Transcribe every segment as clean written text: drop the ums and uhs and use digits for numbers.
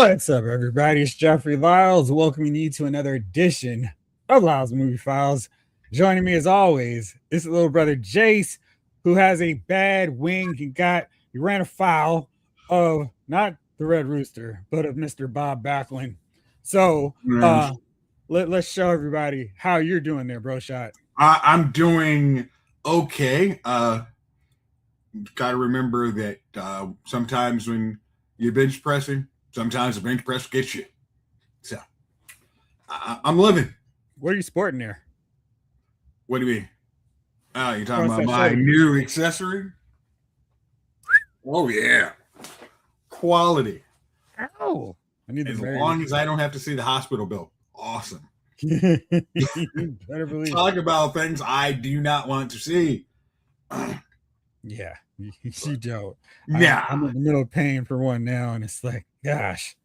What's up, everybody? It's Jeffrey Lyles welcoming you to another edition of Lyles Movie Files. Joining me as always is the little brother Jace, who has a bad wing. He ran afoul of not the Red Rooster, but of Mr. Bob Backlund. So let's show everybody how you're doing there, bro. Shot. I'm doing okay. Got to remember that sometimes when you're bench pressing, sometimes the bench press gets you. So I'm living. What are you sporting there? What do you mean? Oh, you're talking about my new accessory? Oh, yeah. Quality. Oh, I need as long as I don't have to see the hospital bill. Awesome. Better believe Talk about things I do not want to see. Yeah, you don't. Yeah. I'm in the middle of paying for one now, and it's like, gosh.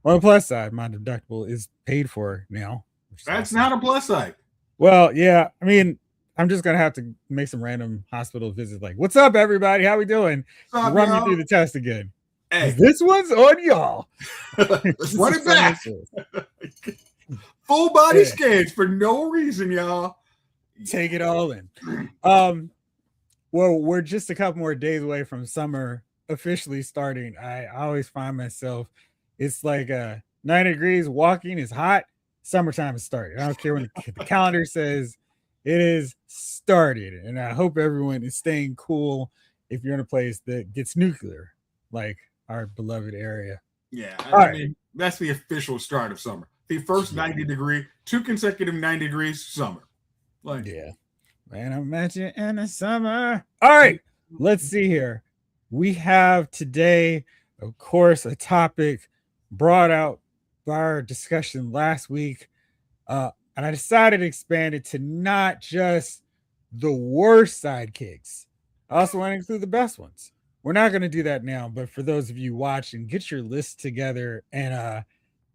On the plus side, my deductible is paid for now. That's not a plus side. Well, yeah. I mean, I'm just gonna have to make some random hospital visits. Like, what's up, everybody? How we doing? Run me through the test again. Hey, this one's on y'all. Let's run it back. Full body scans for no reason, y'all. Take it all in. Well, we're just a couple more days away from summer officially starting. I always find myself, it's like 90 degrees, walking is hot, summertime is started. I don't care when the calendar says it is started. And I hope everyone is staying cool if you're in a place that gets nuclear, like our beloved area. Yeah, I mean, that's the official start of summer. The first 90 degree, 2 consecutive 90 degrees, summer. Like, yeah. Man, I met you in the summer. All right, let's see here. We have today, of course, a topic brought out by our discussion last week. And I decided to expand it to not just the worst sidekicks. I also want to include the best ones. We're not going to do that now, but for those of you watching, get your list together and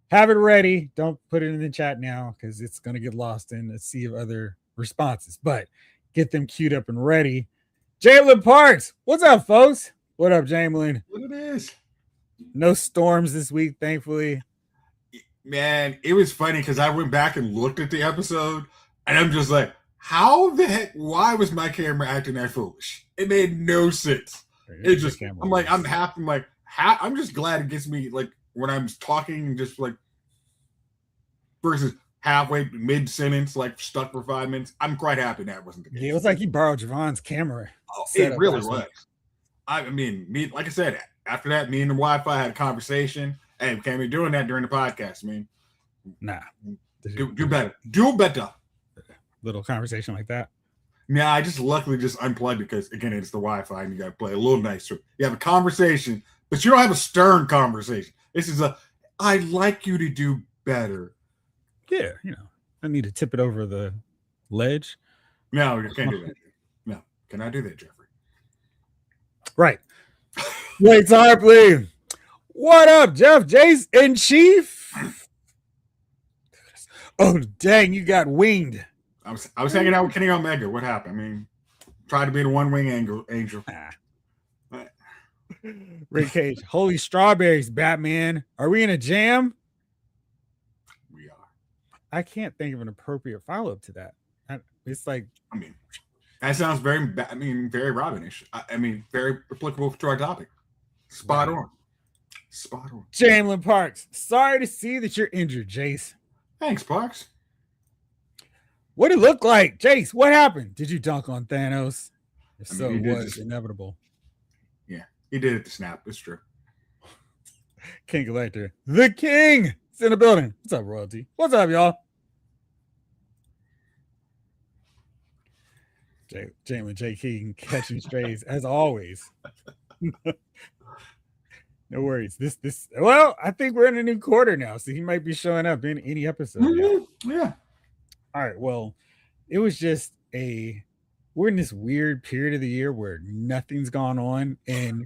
have it ready. Don't put it in the chat now because it's going to get lost in a sea of other responses, but get them queued up and ready. Jalen Parks, what's up, folks? What up, Jamelin? What it is? No storms this week, thankfully. Man, it was funny because I went back and looked at the episode, and I'm just like, how the heck? Why was my camera acting that foolish? It made no sense. It just, I'm like, I'm happy. I'm like, I'm just glad it gets me like when I'm talking and just like versus halfway mid sentence, like stuck for 5 minutes. I'm quite happy that wasn't the case. Yeah, it was like he borrowed Javon's camera. Oh, it really was. I mean, like I said, after that, me and the Wi-Fi had a conversation. Hey, we can't be doing that during the podcast, man. Nah. Do better. Do better. Little conversation like that. Yeah, I just luckily just unplugged because again, it's the Wi-Fi and you gotta play a little nicer. You have a conversation, but you don't have a stern conversation. This is I'd like you to do better. Yeah, I need to tip it over the ledge. No, you can't do that. No, can I do that, Jeffrey? Right. Wait, Tarpley. What up, Jeff? Jace in Chief? Oh, dang, you got winged. I was hanging out with Kenny Omega. What happened? I mean, tried to be the one-wing angel. Rick Cage. Holy strawberries, Batman. Are we in a jam? We are. I can't think of an appropriate follow-up to that. It's like, I mean, that sounds very Robinish. I mean, very applicable to our topic. Spot on. Jamelin Parks. Sorry to see that you're injured, Jace. Thanks, Parks. What did it look like? Jace, what happened? Did you dunk on Thanos? If so, it was inevitable. Yeah, he did it to snap. It's true. King Collector. The King is in the building. What's up, Royalty? What's up, y'all? Jamelin J. King catching strays as always. No worries. Well, I think we're in a new quarter now, so he might be showing up in any episode. Mm-hmm. Yeah. All right. Well, it was just we're in this weird period of the year where nothing's gone on, and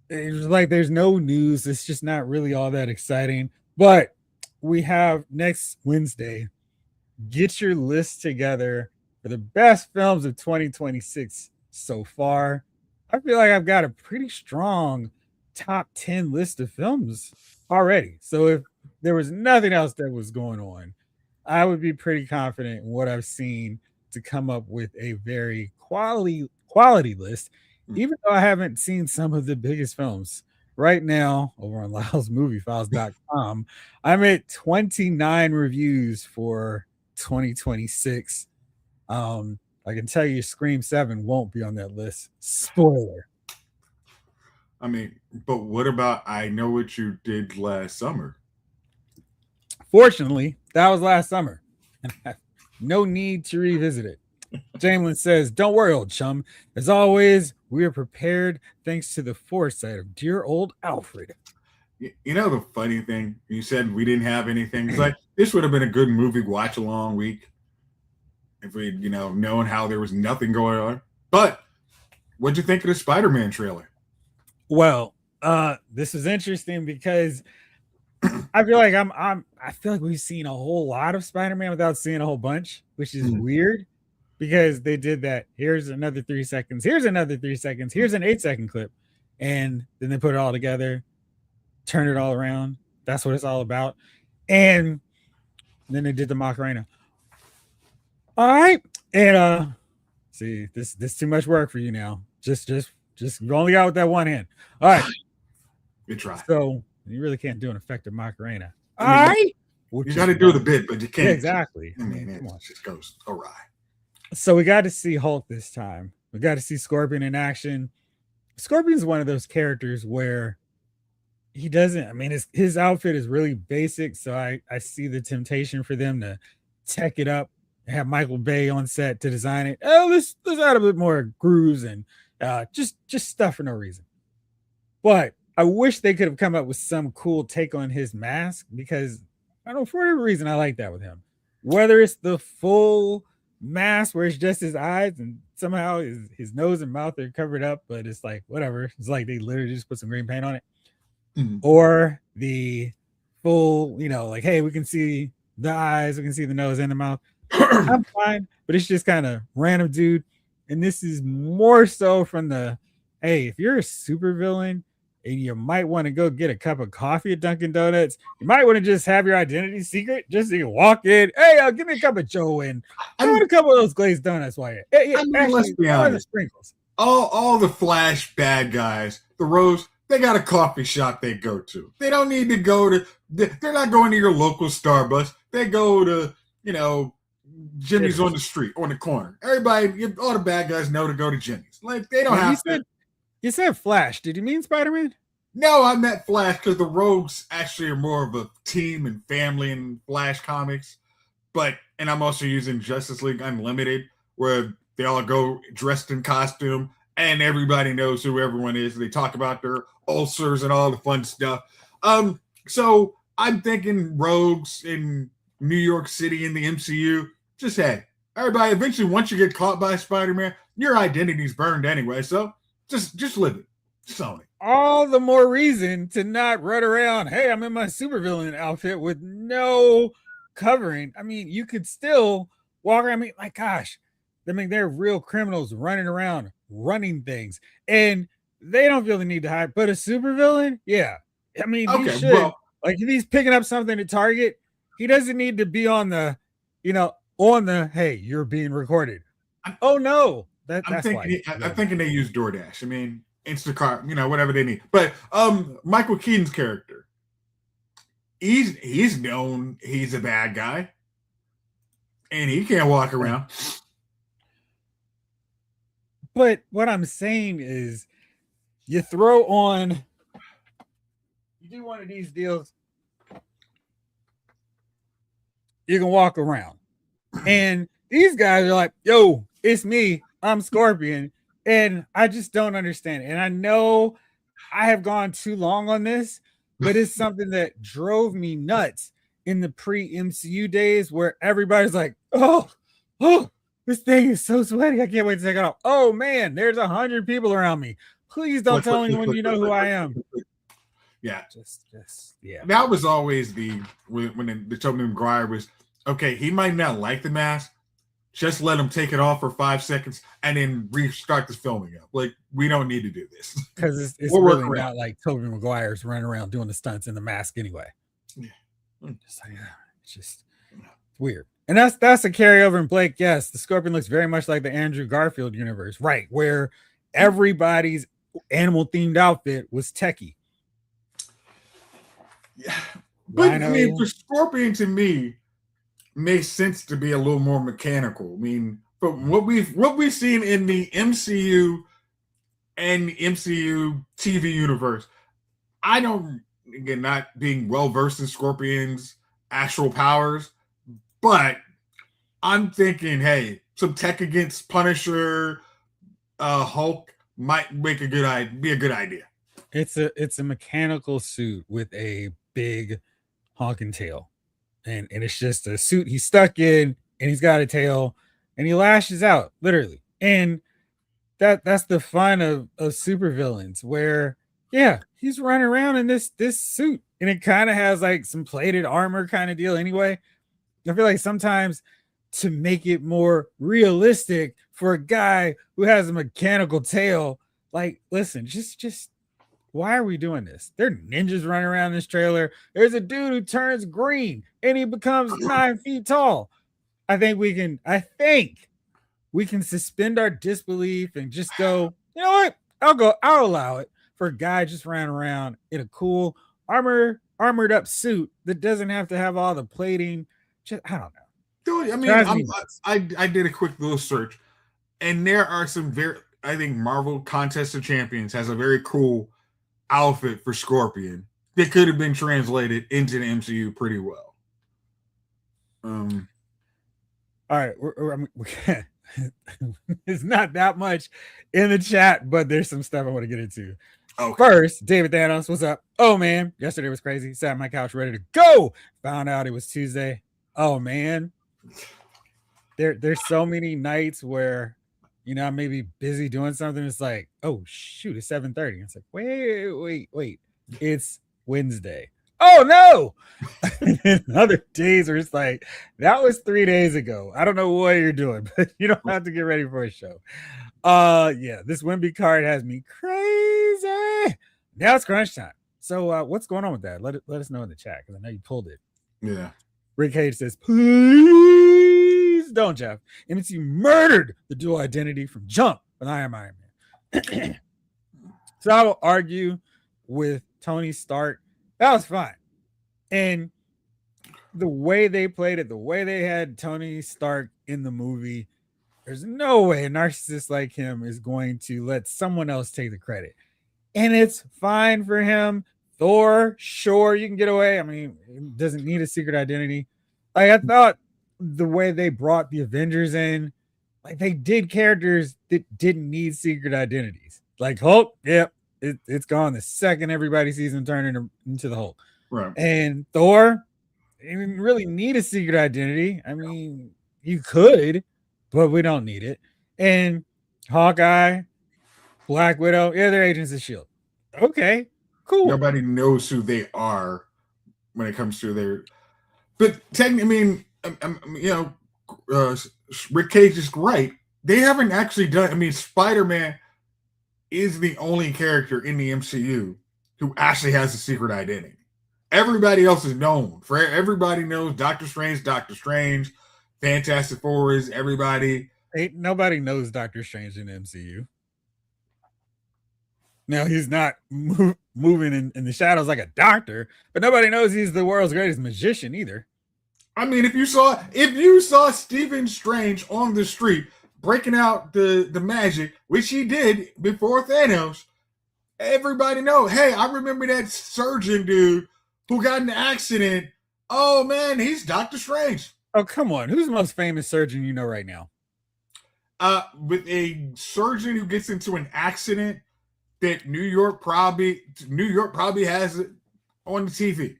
it was like there's no news. It's just not really all that exciting. But we have next Wednesday. Get your list together for the best films of 2026 so far. I feel like I've got a pretty strong top 10 list of films already. So if there was nothing else that was going on, I would be pretty confident in what I've seen to come up with a very quality list, even though I haven't seen some of the biggest films. Right now, over on LylesMovieFiles.com, I'm at 29 reviews for 2026. I can tell you Scream 7 won't be on that list. Spoiler. I mean, but what about I Know What You Did Last Summer? Fortunately, that was last summer. No need to revisit it. Jamelin says, "Don't worry, old chum. As always, we are prepared thanks to the foresight of dear old Alfred." You know the funny thing? You said we didn't have anything. It's like this would have been a good movie watch along week if we'd, known how there was nothing going on. But what'd you think of the Spider-Man trailer? Well, this is interesting because I feel like I feel like we've seen a whole lot of Spider-Man without seeing a whole bunch, which is weird because they did that. Here's another 3 seconds. Here's another 3 seconds. Here's an 8-second clip. And then they put it all together, turn it all around. That's what it's all about. And then they did the Macarena. All right. And see, this too much work for you now. Just you only got with that one hand. All right. Good try. So you really can't do an effective Macarena. All I mean, right. You got to do the bit, but you can't. Yeah, exactly. I mean, it just goes awry. So we got to see Hulk this time. We got to see Scorpion in action. Scorpion's one of those characters where he doesn't, I mean, his outfit is really basic. So I see the temptation for them to tech it up and have Michael Bay on set to design it. Oh, let's add a bit more grooves and just stuff for no reason. But I wish they could have come up with some cool take on his mask because I don't know, for whatever reason, I like that with him. Whether it's the full mask where it's just his eyes and somehow his nose and mouth are covered up, but it's like whatever. It's like they literally just put some green paint on it. Or the full, like, hey, we can see the eyes, we can see the nose and the mouth. I'm fine, but it's just kind of random, dude. And this is more so from the, hey, if you're a super villain and you might want to go get a cup of coffee at Dunkin' Donuts, you might want to just have your identity secret just so you can walk in. Hey, give me a cup of Joe and I want a couple of those glazed donuts while you're. Hey, let's be honest. Sprinkles. All the Flash bad guys, the Rose, they got a coffee shop they go to. They don't need to go to. They're not going to your local Starbucks. They go to Jimmy's on the street, on the corner. Everybody, all the bad guys know to go to Jimmy's. Like they don't have to. You said Flash. Did you mean Spider-Man? No, I meant Flash because the Rogues actually are more of a team and family in Flash comics. And I'm also using Justice League Unlimited, where they all go dressed in costume and everybody knows who everyone is. They talk about their ulcers and all the fun stuff. So I'm thinking Rogues in New York City in the MCU. Just hey, everybody, eventually once you get caught by Spider-Man, your identity's burned anyway. So just live it. Sony. All the more reason to not run around. Hey, I'm in my supervillain outfit with no covering. I mean, you could still walk around. I mean, like, gosh, they're real criminals running around, running things, and they don't feel the need to hide. But a supervillain, yeah. I mean, he should. Well, like, if he's picking up something to target, he doesn't need to be on the, hey, you're being recorded. Oh no. I'm thinking they use DoorDash. I mean, Instacart, whatever they need. But Michael Keaton's character, he's known he's a bad guy, and he can't walk around. But what I'm saying is, you do one of these deals, you can walk around, and these guys are like, yo, it's me. I'm Scorpion, and I just don't understand. And I know I have gone too long on this, but it's something that drove me nuts in the pre-MCU days where everybody's like, oh, this thing is so sweaty. I can't wait to take it off. Oh, man, there's 100 people around me. Please don't tell anyone you know who I am. Yeah. Yeah. That was always when the Tobey Maguire was, okay, he might not like the mask, just let them take it off for 5 seconds and then restart this filming up. Like, we don't need to do this. Because it's We'll really work not like Tobey Maguire's running around doing the stunts in the mask anyway. Yeah. It's like, it's just weird. And that's a carryover in Blake. Yes, the Scorpion looks very much like the Andrew Garfield universe, right? Where everybody's animal themed outfit was techie. Yeah. But I mean, for Scorpion to me makes sense to be a little more mechanical. I mean, from what we've seen in the MCU and the MCU TV universe, I don't, again, not being well versed in Scorpion's actual powers, but I'm thinking, hey, some tech against Punisher, Hulk might be a good idea. It's a mechanical suit with a big honking tail, and it's just a suit he's stuck in, and he's got a tail, and he lashes out literally, and that's the fun of supervillains, where he's running around in this suit, and it kind of has like some plated armor kind of deal anyway. I feel like sometimes to make it more realistic for a guy who has a mechanical tail, like, listen, just why are we doing this? There are ninjas running around this trailer. There's a dude who turns green and he becomes 9 feet tall. I think we can suspend our disbelief and just go, you know what? I'll allow it for a guy just running around in a cool armored up suit that doesn't have to have all the plating. Just, I don't know. Dude, I mean, I did a quick little search, and there are some I think Marvel Contest of Champions has a very cool outfit for Scorpion that could have been translated into the MCU pretty well. All right, it's not that much in the chat, but there's some stuff I want to get into. Okay. First, David Thanos, what's up? Oh man, yesterday was crazy. Sat on my couch ready to go. Found out it was Tuesday. Oh man, there's so many nights where, you know, I may be busy doing something. It's like, oh shoot, it's 7:30. It's like, wait, it's Wednesday. Oh no. Other days where it's like, that was 3 days ago. I don't know what you're doing, but you don't have to get ready for a show. This Wemby card has me crazy. Now it's crunch time. So what's going on with that? Let us know in the chat, because I know you pulled it. Yeah. Rick Cage says, please don't, Jeff. MCU murdered the dual identity from jump, but I am Iron Man. So I will argue with Tony Stark. That was fine. And the way they played it, the way they had Tony Stark in the movie, there's no way a narcissist like him is going to let someone else take the credit. And it's fine for him. Thor, sure, you can get away. I mean, it doesn't need a secret identity. Like, I thought the way they brought the Avengers in, like, they did characters that didn't need secret identities. Like Hulk, it's gone the second everybody sees him turn into the Hulk. Right. And Thor, you didn't really need a secret identity. I mean, you could, but we don't need it. And Hawkeye, Black Widow, they're agents of S.H.I.E.L.D. Okay, cool. Nobody knows who they are when it comes to their. But technically, Rick Cage is right. They haven't actually done. I mean, Spider-Man is the only character in the MCU who actually has a secret identity. Everybody else is known. Everybody knows Doctor Strange, Fantastic Four is everybody. Nobody knows Doctor Strange in the MCU. Now, he's not moving in the shadows like a doctor, but nobody knows he's the world's greatest magician either. I mean, if you saw Stephen Strange on the street breaking out the magic, which he did before Thanos, everybody knows, hey, I remember that surgeon dude who got in an accident. Oh, man, he's Doctor Strange. Oh, come on. Who's the most famous surgeon you know right now? With a surgeon who gets into an accident that New York probably has it on the TV.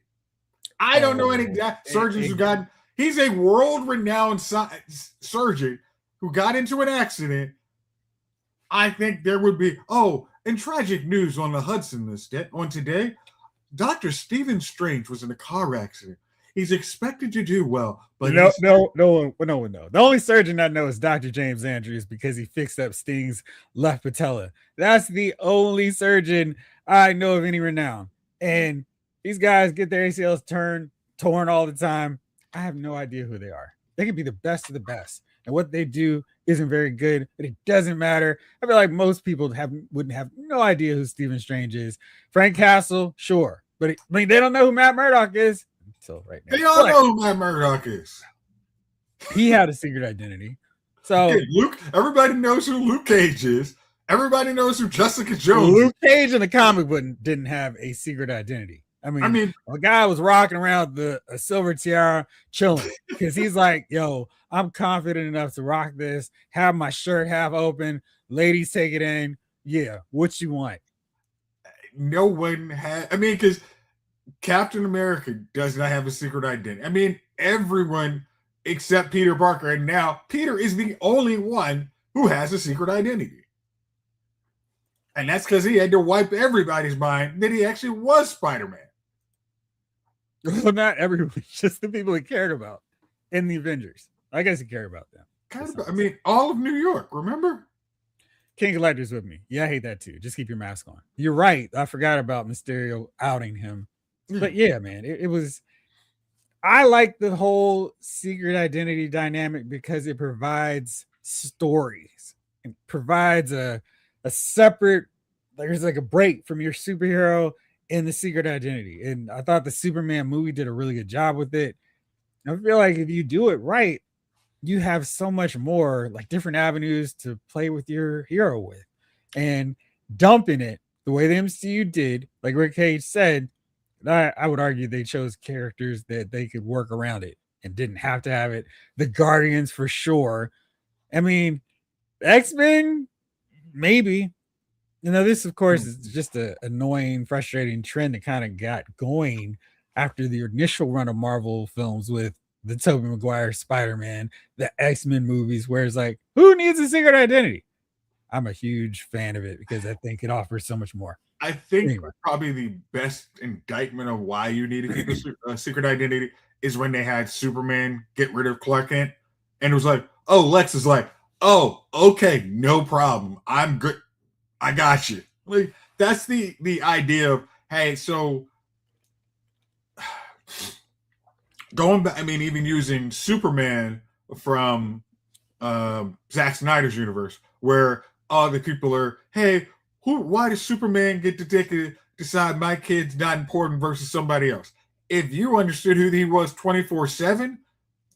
I don't know any surgeons who got. He's a world-renowned surgeon who got into an accident. I think there would be. Oh, and tragic news on the Hudson list on today. Dr. Stephen Strange was in a car accident. He's expected to do well, but no one knows. The only surgeon I know is Dr. James Andrews because he fixed up Sting's left patella. That's the only surgeon I know of any renown. And these guys get their ACLs torn all the time. I have no idea who they are. They could be the best of the best, and what they do isn't very good, but it doesn't matter. I feel like most people wouldn't have no idea who Stephen Strange is. Frank Castle, sure, but they don't know who Matt Murdock is until right now. They all know who Matt Murdock is. He had a secret identity. So Luke, everybody knows who Luke Cage is. Everybody knows who Jessica Jones is. Luke Cage in the comic book didn't have a secret identity. I mean, a guy was rocking around a silver tiara, chilling, because he's like, yo, I'm confident enough to rock this, have my shirt half open, ladies take it in. Yeah, what you want? No one had, because Captain America does not have a secret identity. I mean, everyone except Peter Parker, and now Peter is the only one who has a secret identity. And that's because he had to wipe everybody's mind that he actually was Spider-Man. Well, not everyone, just the people he cared about in the Avengers. I guess he cared about them. All of New York, remember? King Collector's with me. Yeah, I hate that too. Just keep your mask on. You're right. I forgot about Mysterio outing him. But yeah, man, it was. I like the whole secret identity dynamic because it provides stories. It provides a separate, there's like a break from your superhero in the secret identity. And I thought the Superman movie did a really good job with it. I feel like if you do it right, you have so much more, like different avenues to play with your hero with. And dumping it the way the MCU did, like Rick Cage said, I would argue they chose characters that they could work around it and didn't have to have it. The Guardians for sure. I mean, X-Men, maybe. This, of course, is just an annoying, frustrating trend that kind of got going after the initial run of Marvel films with the Tobey Maguire Spider-Man, the X-Men movies, where it's like, who needs a secret identity? I'm a huge fan of it because I think it offers so much more. I think probably the best indictment of why you need to keep a secret identity is when they had Superman get rid of Clark Kent, and it was like, oh, Lex is like, oh, okay, no problem, I'm good, I got you. Like, that's the idea of, hey, so going back, even using Superman from Zack Snyder's universe, where all the people are, hey, why does Superman get to decide my kid's not important versus somebody else? If you understood who he was 24/7,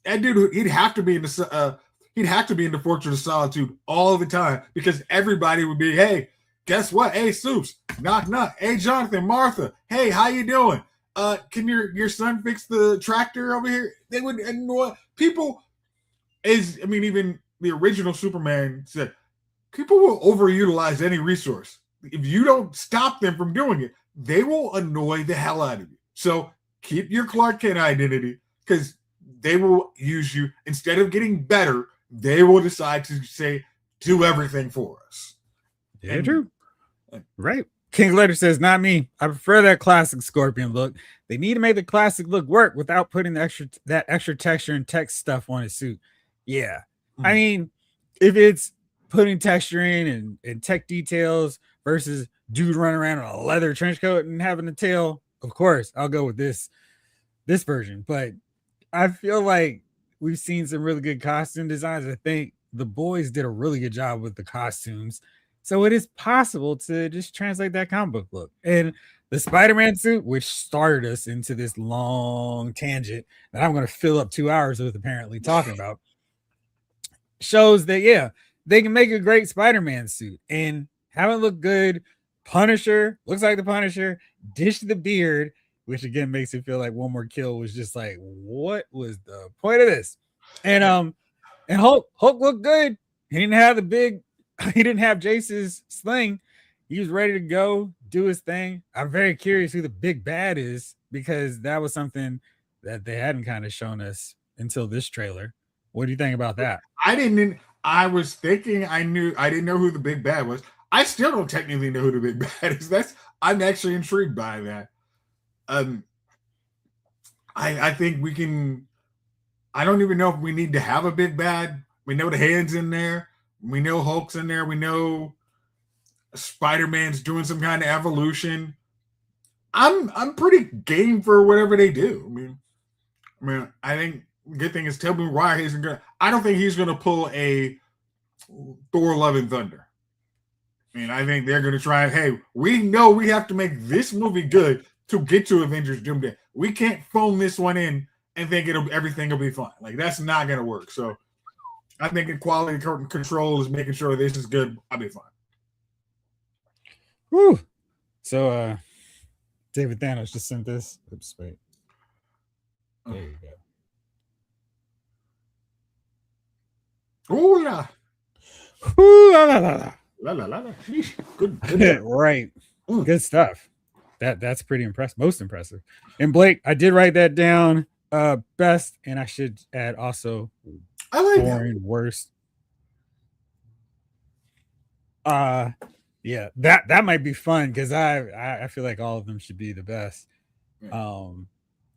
that dude, he'd have to be in the Fortress of Solitude all the time, because everybody would be, hey, guess what? Hey, Soups, knock knock. Hey, Jonathan, Martha. Hey, how you doing? Can your son fix the tractor over here? They would annoy people. Even the original Superman said, people will overutilize any resource. If you don't stop them from doing it, they will annoy the hell out of you. So keep your Clark Kent identity, because they will use you. Instead of getting better, they will decide to say, do everything for us. Yeah, true. Right. King Letter says, not me. I prefer that classic Scorpion look. They need to make the classic look work without putting that extra texture and text stuff on his suit. Yeah. If it's putting texture in and tech details versus dude running around in a leather trench coat and having a tail, of course, I'll go with this version. But I feel like we've seen some really good costume designs. I think the boys did a really good job with the costumes. So it is possible to just translate that comic book look. And the Spider-Man suit, which started us into this long tangent that I'm going to fill up 2 hours with apparently talking about, shows that, yeah, they can make a great Spider-Man suit and have it look good. Punisher looks like the Punisher, dish the beard, which again makes it feel like One More Kill was just like, what was the point of this? And Hulk looked good. He didn't have Jace's sling. He was ready to go do his thing. I'm very curious who the big bad is, because that was something that they hadn't kind of shown us until this trailer. What do you think about that? I was thinking I didn't know who the big bad was. I still don't technically know who the big bad is. I'm actually intrigued by that. I think we can. I don't even know if we need to have a big bad. We know the hand's in there. We know Hulk's in there. We know Spider-Man's doing some kind of evolution. I'm pretty game for whatever they do. I think the good thing is Tobey Maguire isn't gonna. I don't think he's gonna pull a Thor: Love and Thunder. I think they're gonna try. Hey, we know we have to make this movie good to get to Avengers Doomsday. We can't phone this one in and think everything will be fine. Like, that's not gonna work. So I think in quality control is making sure this is good. I'll be fine. Whew. So David Thanos just sent this. Oops, wait. There you go. Oh yeah. Ooh, la, la, la. La, la, la, la. Good. Right. Good stuff. That's pretty impressive. Most impressive. And Blake, I did write that down. Best, and I should add also I like boring, worst. Yeah, that might be fun because I feel like all of them should be the best.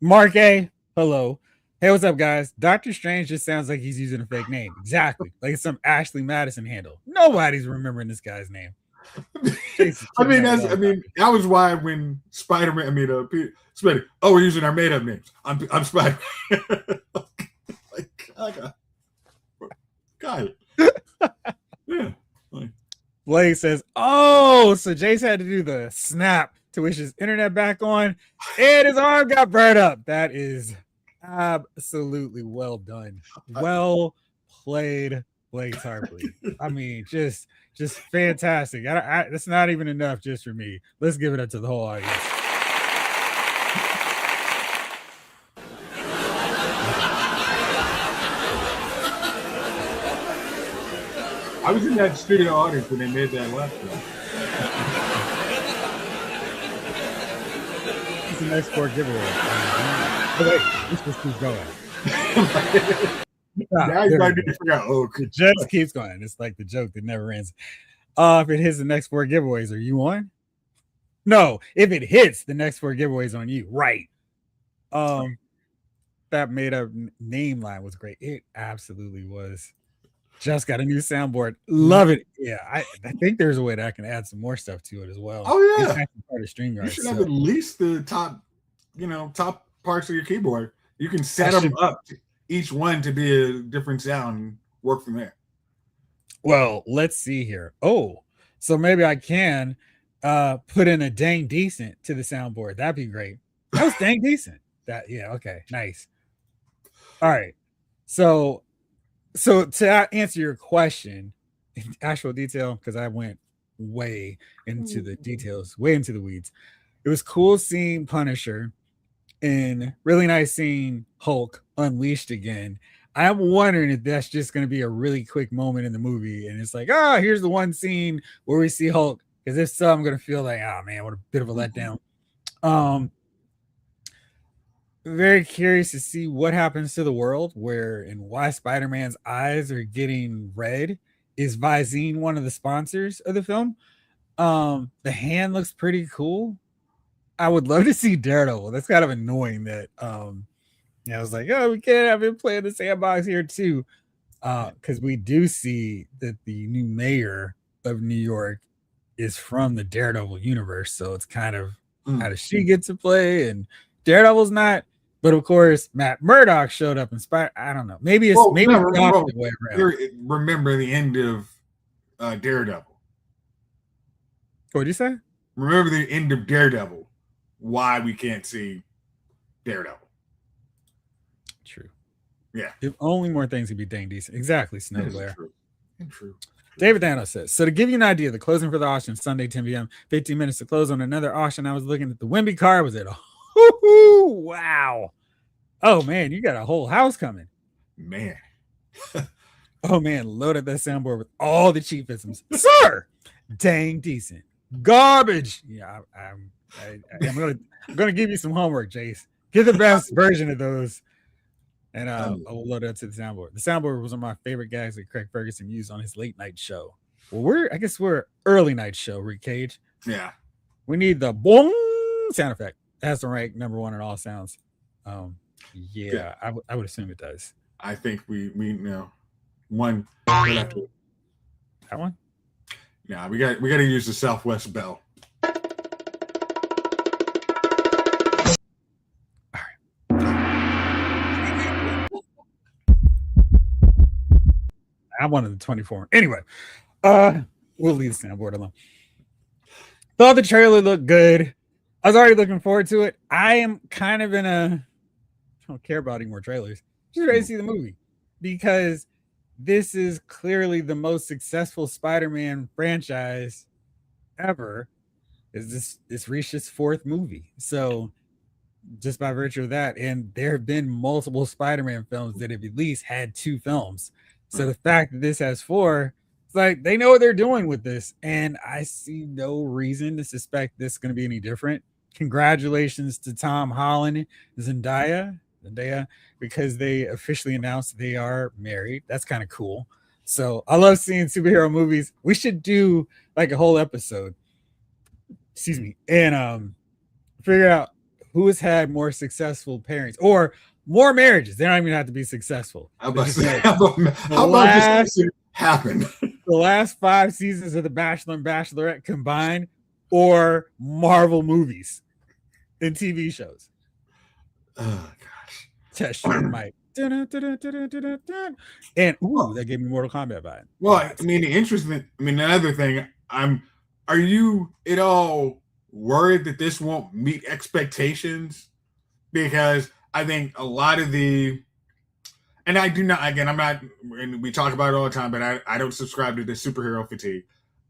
Mark A, hello. Hey, what's up, guys? Doctor Strange just sounds like he's using a fake name. Exactly. Like it's some Ashley Madison handle. Nobody's remembering this guy's name. That was why when Spider-Man, Spider, we're using our made-up names. I'm Spider-Man. God. Yeah. Blake says, "Oh, so Jace had to do the snap to wish his internet back on, and his arm got burned up. That is absolutely well done. Well played, Blake Hartley. Just fantastic. That's not even enough just for me. Let's give it up to the whole audience." I was in that studio audience when they made that left. It's the next 4 giveaway. Wait, this keeps going. Now you might need to figure out. It just keeps going. It's like the joke that never ends. If it hits the next 4 giveaways, are you on? No, if it hits the next 4 giveaways on you, right? That made up name line was great. It absolutely was. Just got a new soundboard. Love it. Yeah, I think there's a way that I can add some more stuff to it as well. Oh yeah, part of StreamYard. You should have at least the top parts of your keyboard. You can set them up, each one to be a different sound, and work from there. Well, let's see here. Oh, so maybe I can put in a dang decent to the soundboard. That'd be great. That was dang decent. Okay, nice. All right, so to answer your question in actual detail, because I went way into the details, way into the weeds. It was cool seeing Punisher and really nice seeing Hulk unleashed again. I'm wondering if that's just going to be a really quick moment in the movie. And it's like, here's the one scene where we see Hulk. Because if so, I'm going to feel like, oh man, what a bit of a letdown. Very curious to see what happens to the world and why Spider-Man's eyes are getting red. Is Visine one of the sponsors of the film? The hand looks pretty cool. I would love to see Daredevil. That's kind of annoying that I was like, we can't have him play in the sandbox here too. Because we do see that the new mayor of New York is from the Daredevil universe. So it's kind of how does she get to play? And Daredevil's not. But of course, Matt Murdock showed up in I don't know. Maybe it's the opposite way around. Remember the end of Daredevil. What did you say? Remember the end of Daredevil. Why we can't see Daredevil. True. Yeah. If only more things could be dang decent. Exactly, Snowglare. True. David Thanos says, so to give you an idea, the closing for the auction Sunday, 10 p.m., 15 minutes to close on another auction. I was looking at the Wemby card. Was it wow. Oh man, you got a whole house coming. Man. Oh man, loaded that soundboard with all the cheapisms. Sir, dang decent. Garbage. Yeah, I'm gonna give you some homework, Jace. Get the best version of those. And I'll load it up to the soundboard. The soundboard was one of my favorite gags that Craig Ferguson used on his late night show. Well, I guess we're early night show, Rick Cage. Yeah. We need the boom sound effect. That's the rank number 1 in all sounds. Yeah, I would assume it does. I think we know one right after. That one? Yeah, we got to use the Southwest Bell. All right. I wanted the 24. Anyway, we'll leave the soundboard alone. Thought the trailer looked good. I was already looking forward to it. I am kind of in a I don't care about any more trailers. Just ready to see the movie because this is clearly the most successful Spider-Man franchise ever. Is this reached its fourth movie? So just by virtue of that, and there have been multiple Spider-Man films that have at least had two films. So the fact that this has four, it's like they know what they're doing with this, and I see no reason to suspect this is going to be any different. Congratulations to Tom Holland, Zendaya, because they officially announced they are married. That's kind of cool. So I love seeing superhero movies. We should do like a whole episode, excuse me, and figure out who has had more successful pairings or more marriages. They don't even have to be successful. How about this happen? The last 5 seasons of The Bachelor and Bachelorette combined, or Marvel movies and TV shows. Oh gosh. Test your mic. And that gave me Mortal Kombat vibe. Well, I mean, another thing, are you at all worried that this won't meet expectations? Because I think a lot of and I do not, again, I'm not, and we talk about it all the time, but I don't subscribe to the superhero fatigue.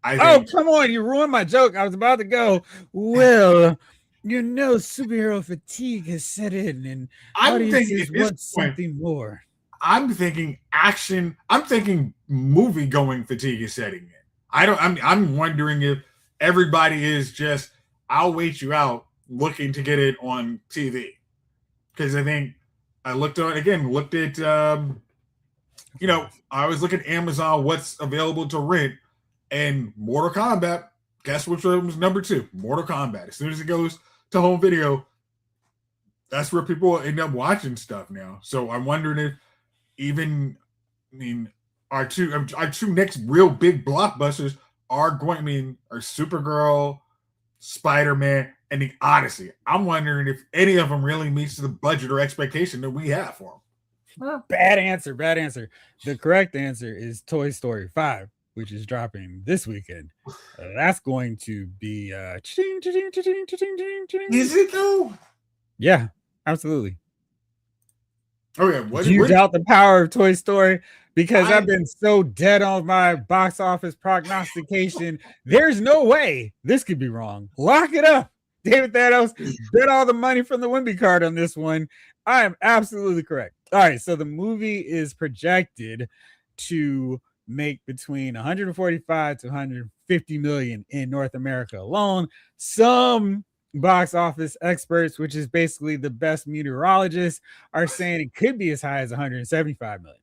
Come on, you ruined my joke. I was about to go, well, superhero fatigue has set in, and audiences want something more. I'm thinking action. I'm thinking movie going fatigue is setting in. I'm wondering if everybody is just, I'll wait you out, looking to get it on TV. Because I think I looked at, I was looking at Amazon, what's available to rent, and Mortal Kombat. Guess which one was number 2? Mortal Kombat. As soon as it goes to home video, that's where people end up watching stuff now. So I'm wondering if our two next real big blockbusters are Supergirl, Spider-Man, and the Odyssey. I'm wondering if any of them really meets the budget or expectation that we have for them. Bad answer. The correct answer is Toy Story 5, which is dropping this weekend. That's going to be is it though? Yeah, absolutely. Okay, do you doubt the power of Toy Story? Because I've been so dead on my box office prognostication. There's no way this could be wrong. Lock it up. David Thanos bet all the money from the Wimby card on this one. I am absolutely correct. All right, so the movie is projected to make between 145 to 150 million in North America alone. Some box office experts, which is basically the best meteorologists, are saying it could be as high as 175 million.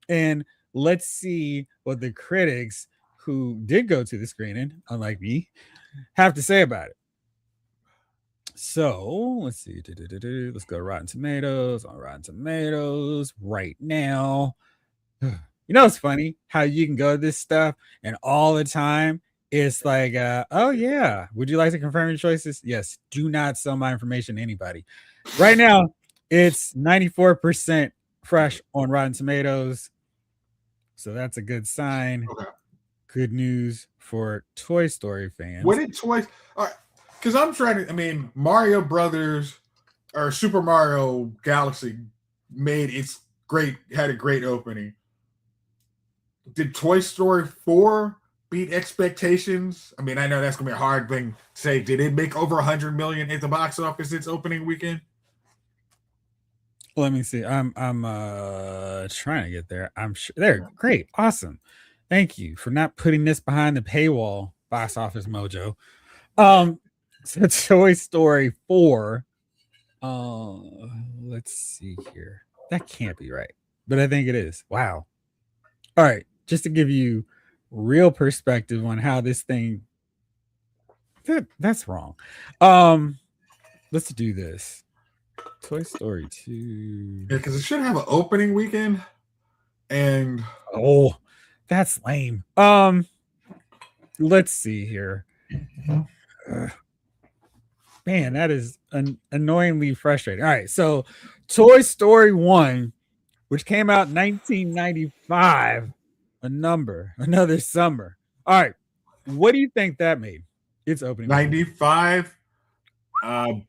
And let's see what the critics who did go to the screening, unlike me, have to say about it. So let's see. Let's go to Rotten Tomatoes. On Rotten Tomatoes right now. It's funny how you can go to this stuff and all the time it's like, oh yeah, would you like to confirm your choices? Yes. Do not sell my information to anybody. Right now, it's 94% fresh on Rotten Tomatoes. So that's a good sign. Okay. Good news for Toy Story fans. What did Toy? Because I'm trying to. Mario Brothers or Super Mario Galaxy had a great opening. Did Toy Story 4 beat expectations? I know that's gonna be a hard thing to say. Did it make over 100 million at the box office its opening weekend? Let me see. I'm trying to get there. I'm sure they're great. Awesome. Thank you for not putting this behind the paywall, box office mojo. So Toy Story 4. Let's see here. That can't be right, but I think it is. Wow. All right, just to give you real perspective on how this thing that's wrong. Let's do this. Toy Story 2. Yeah, because it should have an opening weekend. And Oh, that's lame. Let's see here. Ugh, man, that is annoyingly frustrating. All right, so Toy Story 1, which came out in 1995, another summer. All right, what do you think that made? Its opening weekend. 95, I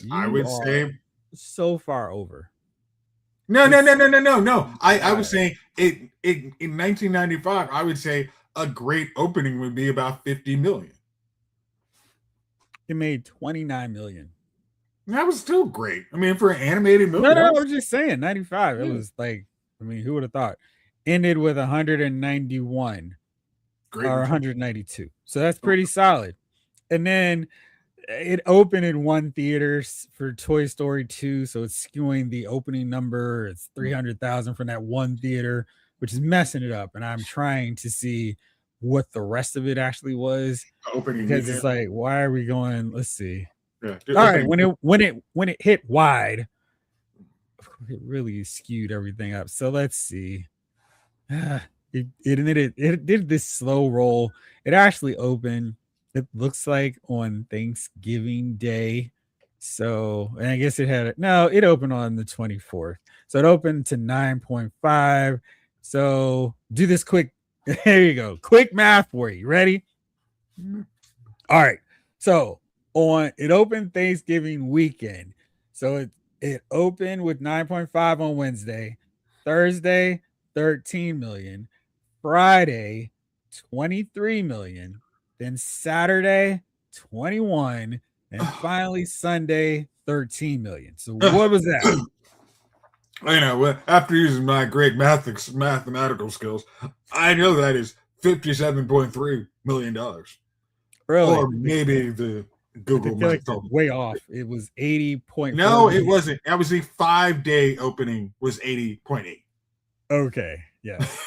You would are say so far over. no, no, It's no, no, no, no, no. I was 5. saying it in 1995. I would say a great opening would be about 50 million. It made 29 million. That was still great. I mean, for an animated No, movie, no, that I was was just saying 95. It yeah, was like, I mean, who would have thought? Ended with 191 great or return. 192. So that's pretty solid. And then it opened in one theater for Toy Story 2, so it's skewing the opening number. It's 300,000 from that one theater, which is messing it up. And I'm trying to see what the rest of it actually was Opening because weekend. it's like, why are we going? Let's see. Yeah, All right, opening. when it hit wide, it really skewed everything up. So let's see. It did this slow roll. It actually opened. It looks like on Thanksgiving Day. So, and I guess it had it. No, it opened on the 24th. So it opened to 9.5. So do this quick. There you go. Quick math for you. Ready? All right. So on it opened Thanksgiving weekend. So it opened with 9.5 on Wednesday, Thursday, 13 million, Friday, 23 million, then Saturday, 21, and finally Sunday, 13 million. So what was that? You know, after using my great mathematical skills, I know that is $57.3 million, Really? or maybe the I Google feel might like have you're told me. way off. It was 80.4 No, it million. wasn't. That was the 5-day opening. Was 80.8. Okay. Yes.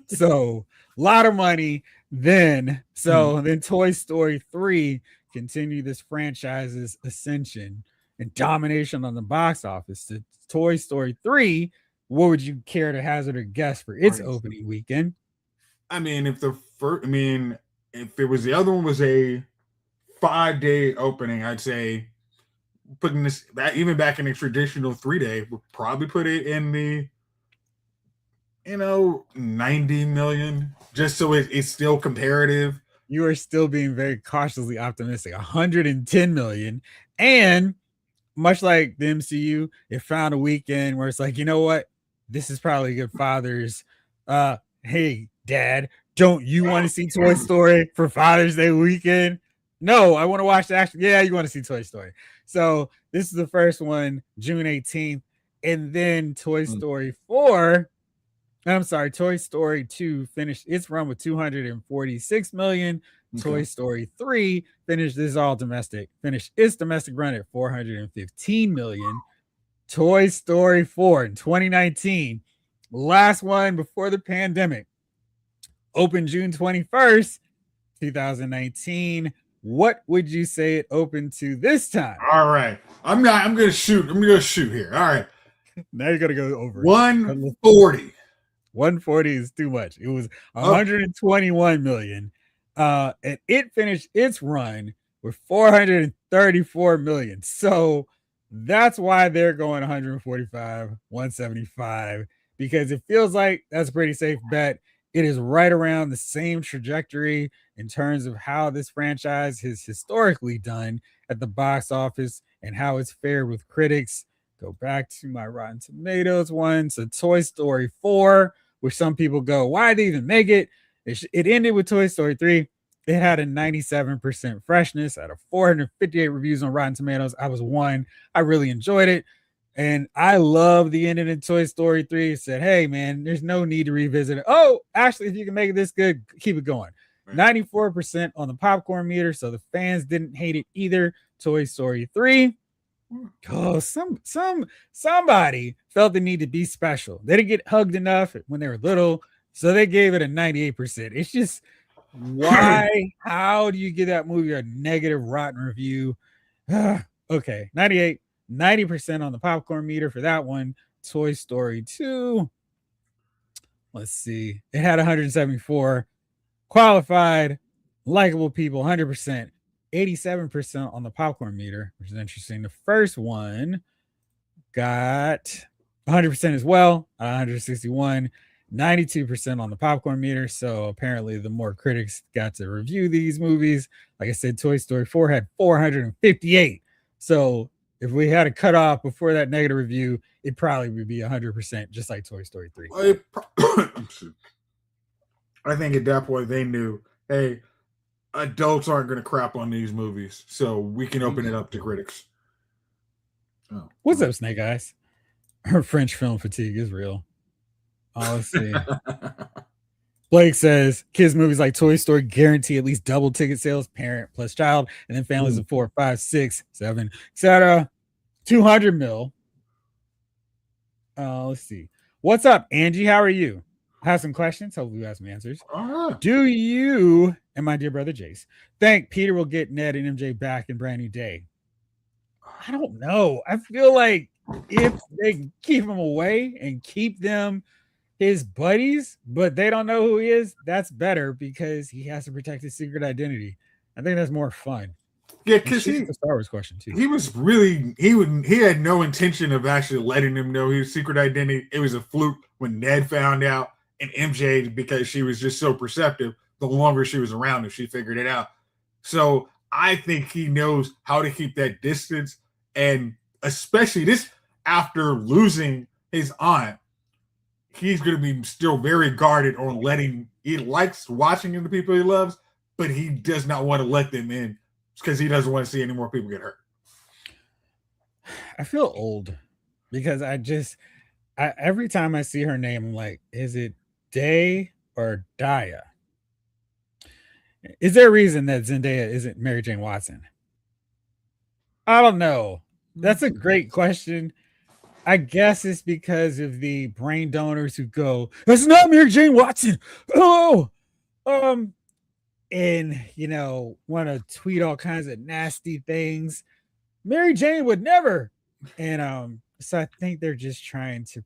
So a lot of money. Then Toy Story 3 continued this franchise's ascension and domination on the box office. To Toy Story 3, what would you care to hazard a guess for its opening weekend? I mean, if the first, I mean, if it was the other one was a 5-day opening, I'd say putting this that even back in a traditional 3-day would probably put it in the 90 million, just so it's still comparative. You are still being very cautiously optimistic. 110 million. And much like the MCU, it found a weekend where it's like, you know what? This is probably good fathers. Hey, dad, don't you want to see Toy Story for Father's Day weekend? No, I want to watch the action. Yeah, you want to see Toy Story. So this is the first one, June 18th. And then Toy Story 4. I'm sorry, Toy Story 2 finished its run with 246 million. Okay. Toy Story 3 finished its domestic run at 415 million. Toy Story 4 in 2019, last one before the pandemic, opened June 21st, 2019. What would you say it opened to this time? All right. I'm gonna shoot here. All right. Now you're gonna go over 140. 140 is too much. It was 121 million. And it finished its run with 434 million. So that's why they're going 145, 175, because it feels like that's a pretty safe bet. It is right around the same trajectory in terms of how this franchise has historically done at the box office and how it's fared with critics. Go back to my Rotten Tomatoes one. So Toy Story 4, which some people go, why did they even make it? It ended with Toy Story 3. It had a 97% freshness out of 458 reviews on Rotten Tomatoes. I was one. I really enjoyed it. And I love the ending of Toy Story 3. It said, hey, man, there's no need to revisit it. Oh, actually, if you can make it this good, keep it going. 94% on the popcorn meter. So the fans didn't hate it either. Toy Story 3. Oh, somebody felt the need to be special. They didn't get hugged enough when they were little, so they gave it a 98%. It's just why? How do you give that movie a negative rotten review? Okay, 98. 90% on the popcorn meter for that one. Toy Story 2. Let's see. It had 174 qualified, likable people, 100%, 87% on the popcorn meter, which is interesting. The first one got 100% as well, 161, 92% on the popcorn meter. So apparently, the more critics got to review these movies, like I said, Toy Story 4 had 458. So if we had a cutoff before that negative review, it probably would be 100%, just like Toy Story 3. I think at that point they knew, hey, adults aren't going to crap on these movies, so we can open it up to critics. Oh, what's up, Snake Eyes? Her French film fatigue is real. Oh, let's see. Blake says kids' movies like Toy Story guarantee at least double ticket sales, parent plus child, and then families of 4, 5, 6, 7, etc. 200 mil. Let's see. What's up, Angie? How are you? I have some questions. Hopefully, you have some answers. Do you and my dear brother Jace think Peter will get Ned and MJ back in Brand New Day? I don't know. I feel like if they keep him away and keep them his buddies, but they don't know who he is, that's better because he has to protect his secret identity. I think that's more fun. Yeah, because the Star Wars question too. He was really he had no intention of actually letting him know his secret identity. It was a fluke when Ned found out, and MJ, because she was just so perceptive, the longer she was around him, she figured it out. So I think he knows how to keep that distance, and especially this after losing his aunt, he's going to be still very guarded on letting. He likes watching the people he loves, but he does not want to let them in because he doesn't want to see any more people get hurt. I feel old because every time I see her name, I'm like, is it Day or Daya? Is there a reason that Zendaya isn't Mary Jane Watson? I don't know. That's a great question. I guess it's because of the brain donors who go, that's not Mary Jane Watson. Oh, and want to tweet all kinds of nasty things. Mary Jane would never. And so I think they're just trying to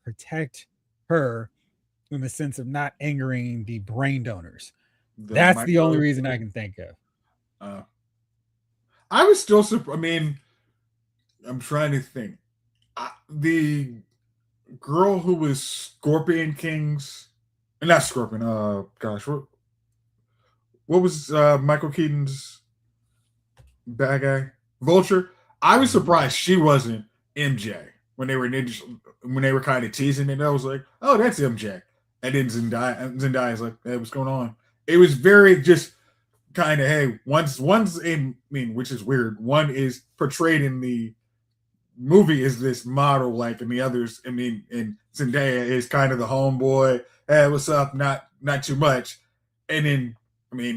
protect her in the sense of not angering the brain donors. That's the only reason I can think of. I was still surprised. I mean, I'm trying to think. The girl who was Scorpion King's, not Scorpion. Gosh, what was Michael Keaton's bad guy? Vulture. I was surprised she wasn't MJ when they were kind of teasing it. I was like, oh, that's MJ. And then Zendaya's like, hey, what's going on? It was very just kind of, hey, one's which is weird. One is portrayed in the movie is this model, like, and the others, and Zendaya is kind of the homeboy. Hey, what's up? Not too much. And then,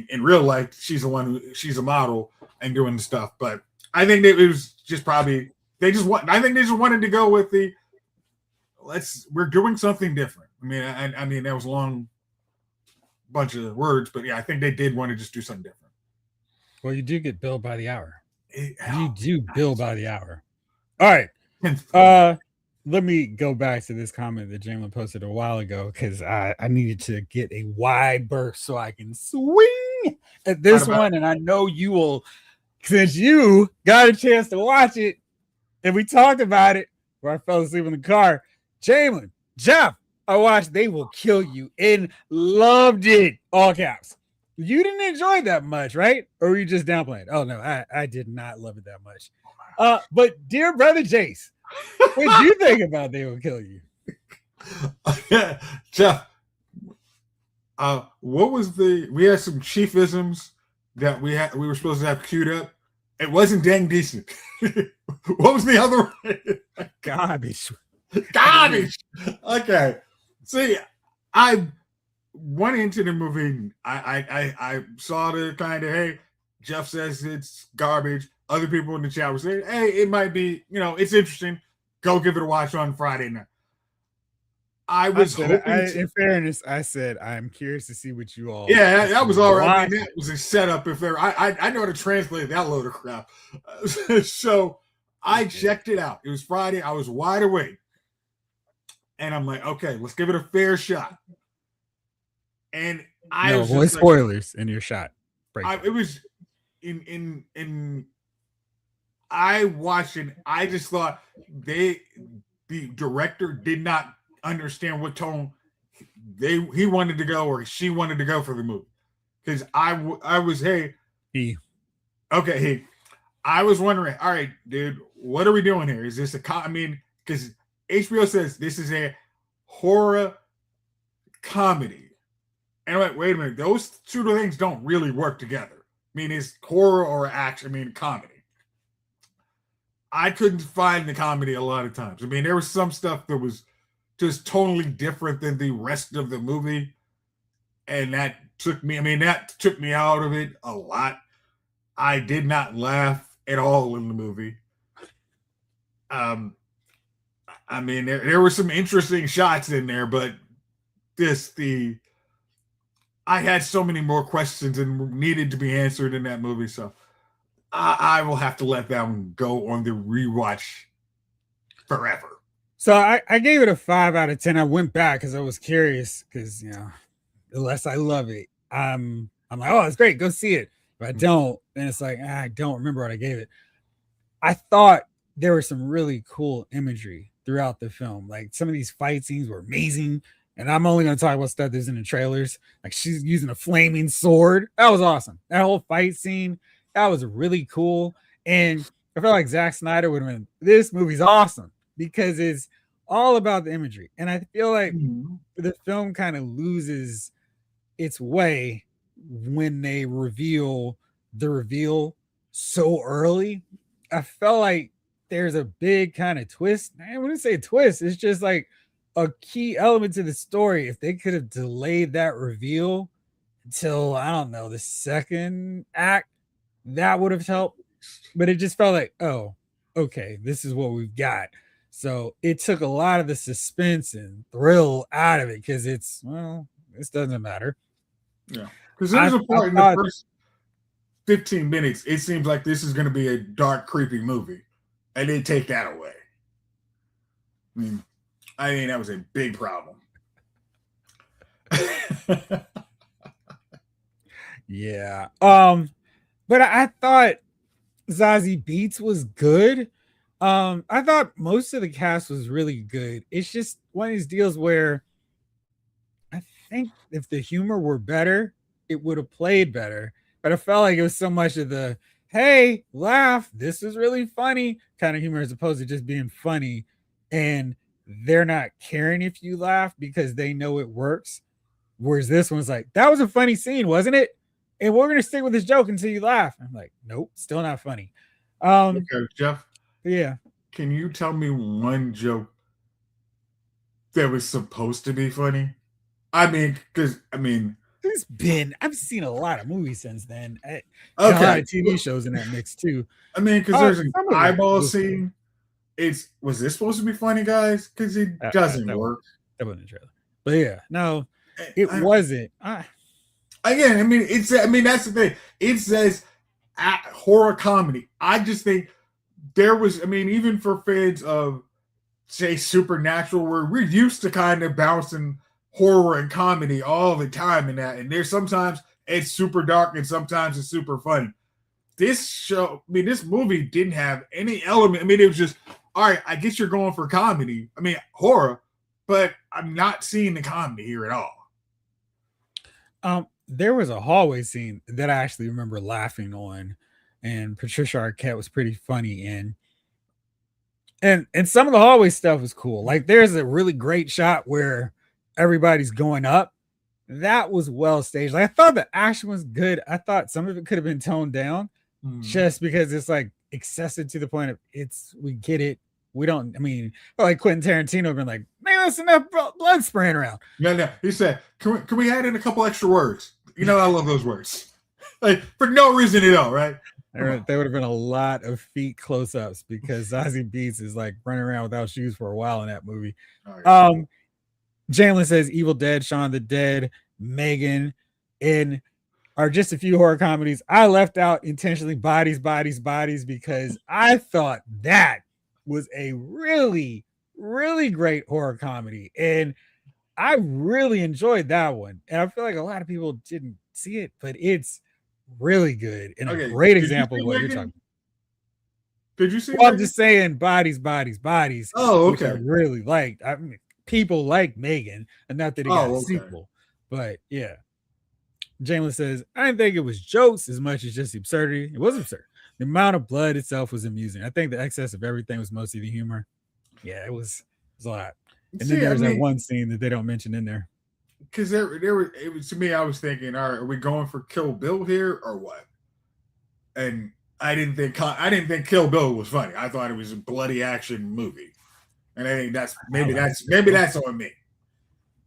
in real life, she's a model and doing stuff. But I think that it was just probably I think they just wanted to go with we're doing something different. That was a long bunch of words, but yeah, I think they did want to just do something different. Well, you do get billed by the hour. You do bill by the hour. All right. Let me go back to this comment that Jalen posted a while ago because I needed to get a wide berth so I can swing at this one. And I know you will, since you got a chance to watch it and we talked about it where I fell asleep in the car. Jalen, Jeff, I watched They Will Kill You and loved it. All caps. You didn't enjoy it that much, right? Or were you just downplaying? Oh, no, I did not love it that much. But dear brother Jace, what do you think about They Will Kill You? Jeff, what was we had some chiefisms that we were supposed to have queued up. It wasn't dang decent. What was the other one? Garbage. Okay. See, I went into the movie. I saw the kind of, hey, Jeff says it's garbage. Other people in the chat were saying, hey, it might be, it's interesting. Go give it a watch on Friday night. In fairness, I said, I'm curious to see what you all. Yeah, that was all right. That was a setup. If ever, I know how to translate that load of crap. So I checked it out. It was Friday. I was wide awake. And I'm like, okay, let's give it a fair shot. And I was avoid just spoilers in your shot. It was in I watched it. I just thought the director did not understand what tone he wanted to go or she wanted to go for the movie. Because I was I was wondering, all right, dude, what are we doing here? Is this because HBO says this is a horror comedy. And I'm like, wait a minute, those two things don't really work together. I mean, it's horror or action, comedy. I couldn't find the comedy a lot of times. I mean, there was some stuff that was just totally different than the rest of the movie. And that took me out of it a lot. I did not laugh at all in the movie. There were some interesting shots in there, but I had so many more questions and needed to be answered in that movie. So I will have to let that one go on the rewatch forever. So I gave it a 5 out of 10. I went back because I was curious because, unless I love it, I'm like, oh, it's great. Go see it. If I don't, then it's like, I don't remember what I gave it. I thought there was some really cool imagery throughout the film. Like some of these fight scenes were amazing. And I'm only going to talk about stuff that's in the trailers. Like she's using a flaming sword. That was awesome. That whole fight scene, that was really cool. And I felt like Zack Snyder would have been, this movie's awesome because it's all about the imagery. And I feel like the film kind of loses its way when they reveal the reveal so early. I felt like there's a big kind of twist. I wouldn't say twist. It's just like a key element to the story. If they could have delayed that reveal until, I don't know, the second act, that would have helped. But it just felt like, oh, okay, this is what we've got. So it took a lot of the suspense and thrill out of it because this doesn't matter. Yeah. Because there's a part in the first 15 minutes, it seems like this is going to be a dark, creepy movie. And they take that away. I mean, that was a big problem. Yeah. But I thought Zazie Beetz was good. I thought most of the cast was really good. It's just one of these deals where I think if the humor were better, it would have played better. But I felt like it was so much of the, hey, laugh, this is really funny kind of humor as opposed to just being funny. And they're not caring if you laugh because they know it works. Whereas this one's like, that was a funny scene, wasn't it? And we're going to stick with this joke until you laugh. I'm like, nope, still not funny. Okay, Jeff. Yeah. Can you tell me one joke that was supposed to be funny? I've seen a lot of movies since then. Okay. A lot of TV shows in that mix too. Because there's an eyeball scene. Was this supposed to be funny, guys? Because it doesn't work. That wasn't a trailer. But yeah, no, it wasn't. Again, that's the thing. It says horror comedy. I just think there was, even for fans of, say, Supernatural, where we're used to kind of bouncing horror and comedy all the time in that. And there's sometimes it's super dark and sometimes it's super funny. This movie didn't have any element. It was just, all right, I guess you're going for comedy. Horror, but I'm not seeing the comedy here at all. There was a hallway scene that I actually remember laughing on, and Patricia Arquette was pretty funny in. And some of the hallway stuff was cool. Like there's a really great shot where everybody's going up. That was well staged. Like I thought the action was good. I thought some of it could have been toned down just because it's like excessive to the point of we get it. We don't, like Quentin Tarantino have been like, man, that's enough blood spraying around. No. He said, can we add in a couple extra words? I love those words. Like for no reason at all, right? There would have been a lot of feet close-ups because Zazie Beetz is like running around without shoes for a while in that movie. Jalen says Evil Dead, Shaun of the Dead, Megan, and are just a few horror comedies. I left out intentionally Bodies, Bodies, Bodies because I thought that was a really, really great horror comedy. And I really enjoyed that one. And I feel like a lot of people didn't see it, but it's really good and a Okay, great did you example of see what you're Megan? talking about. Did you see Well, I'm Megan? just saying Bodies, Bodies, Bodies, Oh, which I okay. really liked. I mean, people like Megan, and not that it got a Oh, okay. sequel, but yeah. Jamelin says, I didn't think it was jokes as much as just the absurdity. It was absurd. The amount of blood itself was amusing. I think the excess of everything was mostly the humor. Yeah, it was a lot. And then See, I there's that mean, one scene that they don't mention in there. because there were it was to me. I was thinking, all right, are we going for Kill Bill here or what? And I didn't think Kill Bill was funny. I thought it was a bloody action movie, and I think maybe that's on me.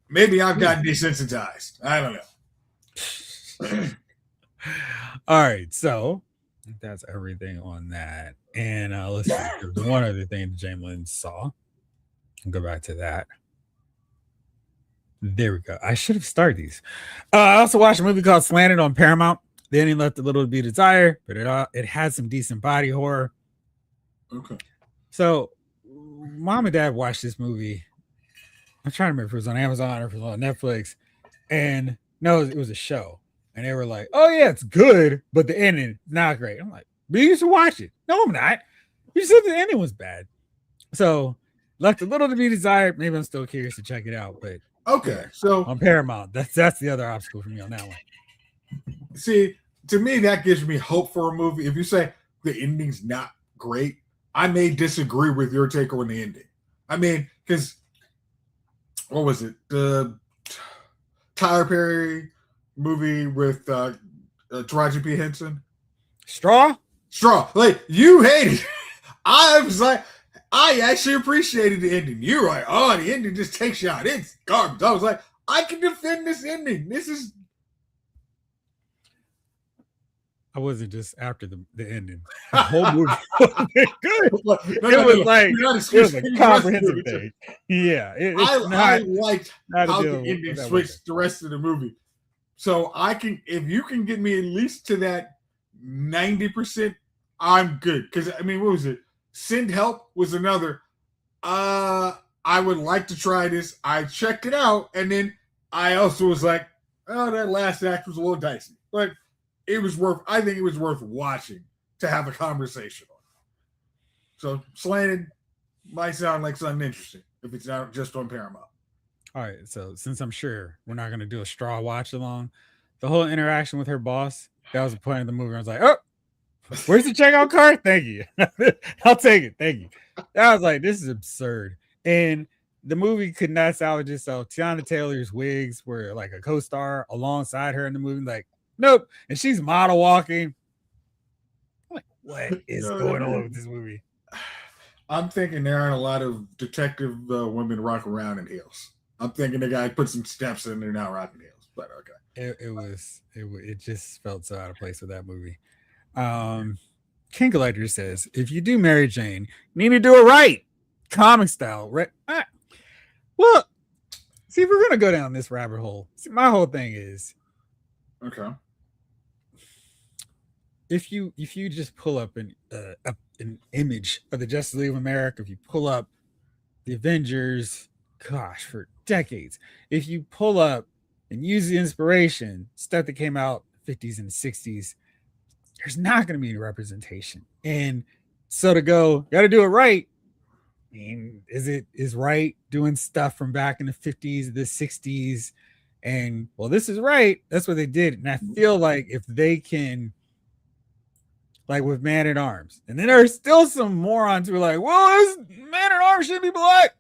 Maybe I've gotten desensitized. I don't know. All right, so that's everything on that. And let's see. There's one other thing that Jamelin saw. I'll go back to that. There we go. I should have started these. I also watched a movie called Slanted on Paramount. The ending left a little to be desired, but it had some decent body horror. Okay. So, mom and dad watched this movie. I'm trying to remember if it was on Amazon or if it was on Netflix. And no, it was a show. And they were like, oh, yeah, it's good, but the ending, not great. I'm like, but you should watch it. No, I'm not. You said the ending was bad. So, left a little to be desired. Maybe I'm still curious to check it out, but Okay. So on Paramount, that's the other obstacle for me on that one. see, to me, that gives me hope for a movie. If you say the ending's not great, I may disagree with your take on the ending. I mean, because what was it? The Tyler Perry movie with Taraji P. Henson? Straw? Straw. Like, you hated it. I was like, I actually appreciated the ending. You're like, oh, the ending just takes you out. It's garbage. I was like, I can defend this ending. This is. I wasn't just after the ending. The whole movie wasn't good. It was a comprehensive thing. Yeah. I liked how the deal ending with that switched the rest of the movie. So I can, if you can get me at least to that 90%, I'm good. Because, I mean, what was it? Send Help was another. I would like to try this. I checked it out, and then I also was like, oh, that last act was a little dicey. But it was worth, I think it was worth watching to have a conversation on. So Slanted might sound like something interesting if it's not just on Paramount. All right. So since I'm sure we're not going to do a straw watch along, the whole interaction with her boss, that was the point of the movie. I was like, oh, where's the checkout card? Thank you. I'll take it. Thank you. I was like, this is absurd. And the movie could not salvage itself. Tiana Taylor's wigs were like a co-star alongside her in the movie. Like, nope. And she's model walking. I'm like, what is going on with this movie? I'm thinking there aren't a lot of detective women rock around in heels. I'm thinking the guy put some steps in there now rocking heels. But okay. It just felt so out of place with that movie. King Collector says, if you do marry Jane, you need to do it right. Comic style. Right? Well, see, if we're going to go down this rabbit hole, see, my whole thing is, okay, if you just pull up an image of the Justice League of America, if you pull up the Avengers, gosh, for decades, if you pull up and use the inspiration, stuff that came out 50s and 60s, there's not going to be any representation. And so to go, got to do it right. I mean, is right doing stuff from back in the 50s, the 60s, and well, this is right. That's what they did. And I feel like if they can, like with Man at Arms, and then there's still some morons who are like, well, this Man at Arms should be black.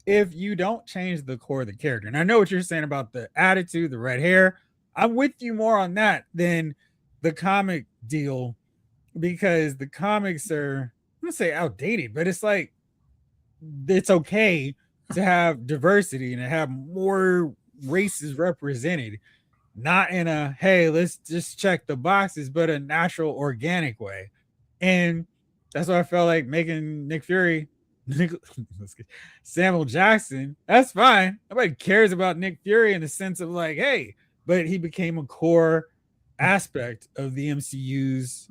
If you don't change the core of the character, and I know what you're saying about the attitude, the red hair, I'm with you more on that than the comic deal, because the comics are, I'm gonna say outdated, but it's like it's okay to have diversity and to have more races represented, not in a hey, let's just check the boxes, but a natural, organic way. And that's why I felt like making Nick Fury Samuel Jackson, that's fine. Nobody cares about Nick Fury in the sense of like, hey, but he became a core aspect of the MCU's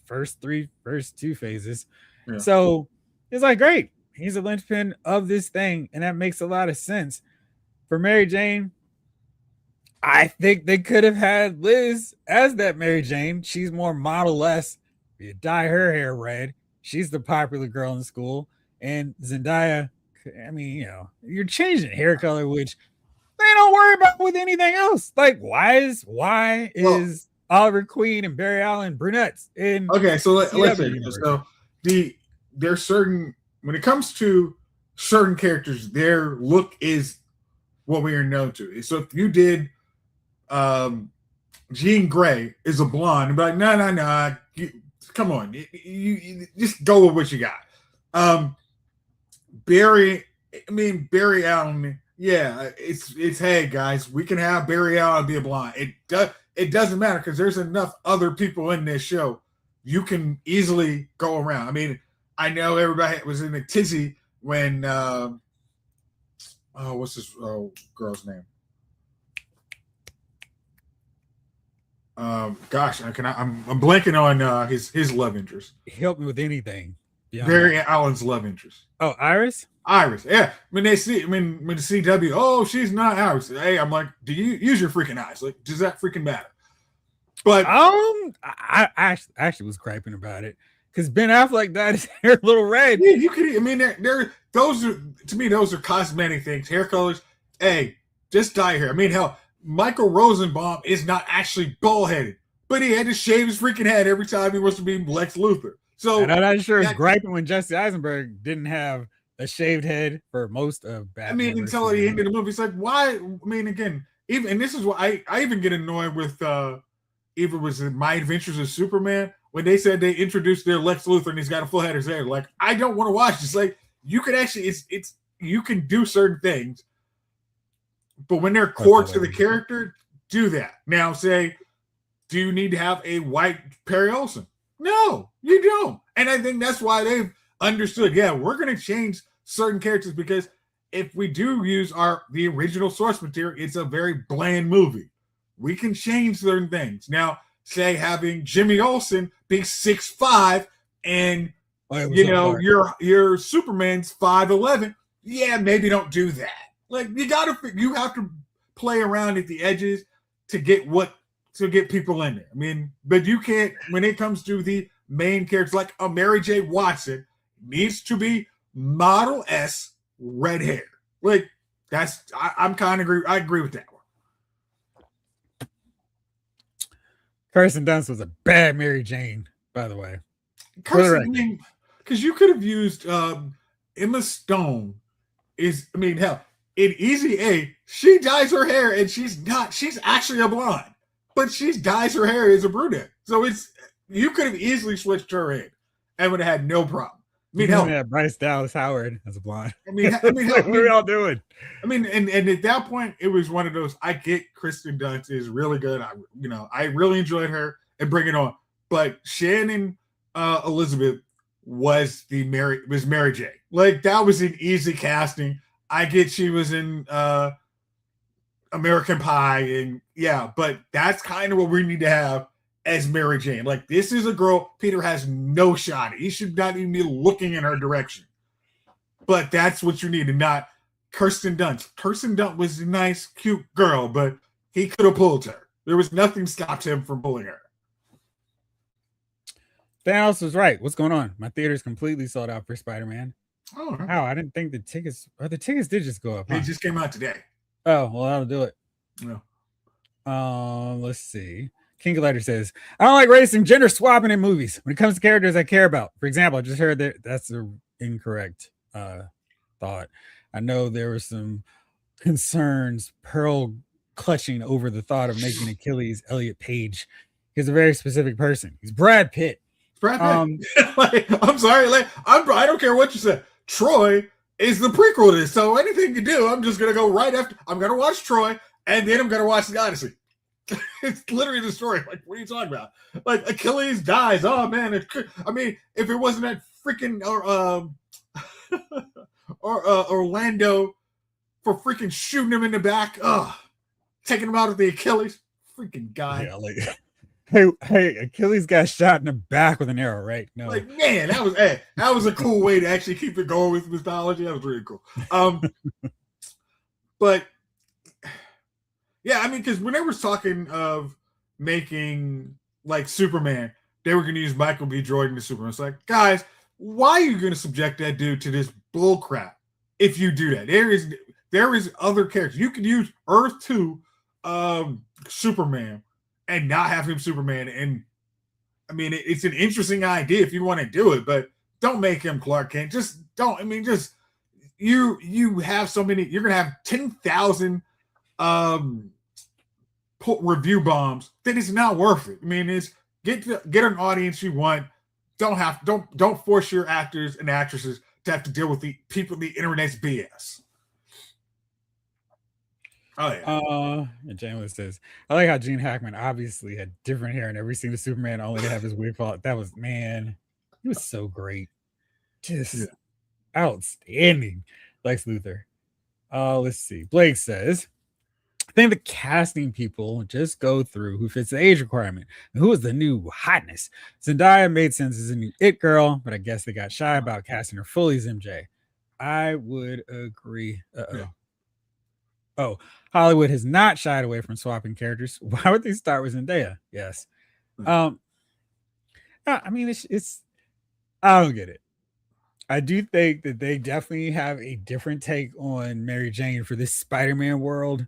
first two phases. Yeah. So it's like, great, he's a linchpin of this thing, and that makes a lot of sense. For Mary Jane, I think they could have had Liz as that Mary Jane. She's more model-less. You dye her hair red. She's the popular girl in school. And Zendaya, I mean, you're changing hair color, which they don't worry about with anything else. Like, why is Oliver Queen and Barry Allen brunettes in okay, so let's say so there's certain, when it comes to certain characters, their look is what we are known to. So if you did Jean Grey is a blonde, and be like, no, come on, you just go with what you got. Barry Allen, yeah, it's hey guys, we can have Barry Allen be a blonde. It doesn't matter because there's enough other people in this show. You can easily go around. I mean, I know everybody was in a tizzy when what's this girl's name? Gosh, I'm blanking on his love interest. Help me with anything. Barry Allen's love interest. Oh, Iris, yeah. When the CW, oh, she's not Iris. Hey, I'm like, do you use your freaking eyes? Like, does that freaking matter? But I actually was griping about it because Ben Affleck dyed his hair a little red. Yeah, you could. I mean, those are cosmetic things, hair colors. Hey, just dye hair. I mean, hell, Michael Rosenbaum is not actually bald-headed, but he had to shave his freaking head every time he wants to be Lex Luthor. So and I'm not sure it's griping when Jesse Eisenberg didn't have a shaved head for most of Batman. I mean, until the end of the movie, it's like, why? I mean, again, even, and this is why I even get annoyed with even was it My Adventures of Superman when they said they introduced their Lex Luthor and he's got a full head of hair. Like, I don't want to watch this. Like, you could actually, it's you can do certain things, but when they're core to the character, do that. Now, say, do you need to have a white Perry Olsen? No, you don't. And I think that's why they've understood, yeah, we're going to change certain characters because if we do use the original source material, it's a very bland movie. We can change certain things. Now, say having Jimmy Olsen be 6'5" and your Superman's 5'11", yeah, maybe don't do that. Like, you have to play around at the edges to get people in there. I mean, but you can't, when it comes to the main characters like a Mary J. Watson, needs to be Model S red hair. Like, I agree with that one. Kirsten Dunst was a bad Mary Jane, by the way. Because you could have used Emma Stone. Hell, in Easy A, she dyes her hair and she's actually a blonde, but she dyes her hair as a brunette. So you could have easily switched her in and would have had no problem. I mean, hell, Bryce Dallas Howard as a blonde. What are we all doing? I mean, and at that point, it was one of those. I get Kristen Dunst is really good. I really enjoyed her and Bring It On. But Shannon Elizabeth was Mary J. Like, that was an easy casting. I get she was in American Pie, and yeah, but that's kind of what we need to have as Mary Jane. Like, this is a girl Peter has no shot at. He should not even be looking in her direction. But that's what you need, and not Kirsten Dunst. Kirsten Dunst was a nice, cute girl, but he could have pulled her. There was nothing stopped him from pulling her. Thanos was right. What's going on? My theater's completely sold out for Spider-Man. Oh, right. Wow, I didn't think the tickets did just go up. They just came out today. Oh, well, that'll do it. Yeah. Let's see. King Glider says, I don't like race and gender swapping in movies. When it comes to characters I care about. For example, I just heard that's an incorrect thought. I know there were some concerns, Pearl clutching over the thought of making Achilles Elliot Page. He's a very specific person. He's Brad Pitt. I'm sorry. I don't care what you said. Troy is the prequel to this. So anything you do, I'm just going to go right after. I'm going to watch Troy, and then I'm going to watch the Odyssey. It's literally the story. Like, what are you talking about? Like, Achilles dies. Oh, man. If it wasn't that freaking Orlando for freaking shooting him in the back, taking him out of the Achilles. Freaking guy. Yeah, Hey, Achilles got shot in the back with an arrow, right? No. Like, man, that was a cool way to actually keep it going with mythology. That was really cool. But yeah, I mean, because when they were talking of making like Superman, they were going to use Michael B. Jordan as Superman. It's like, guys, why are you going to subject that dude to this bull crap? If you do that, there is other characters you could use Earth 2 Superman and not have him Superman. And I mean, it's an interesting idea if you want to do it, but don't make him Clark Kent. Just don't. I mean, just you have so many. You're gonna have 10,000 review bombs. Then it's not worth it. I mean, it's get an audience you want. Don't force your actors and actresses to have to deal with the people, the internet's BS. Oh yeah. And Jamie says, I like how Gene Hackman obviously had different hair in every scene of Superman, only to have his wig fall. That was, man, he was so great. Just outstanding. Lex Luthor. Let's see. Blake says, I think the casting people just go through who fits the age requirement and who is the new hotness. Zendaya made sense as a new it girl, but I guess they got shy about casting her fully as MJ. I would agree. Yeah. Oh, Hollywood has not shied away from swapping characters. Why would they start with Zendaya? Yes. I mean, it's I don't get it. I do think that they definitely have a different take on Mary Jane for this Spider-Man world.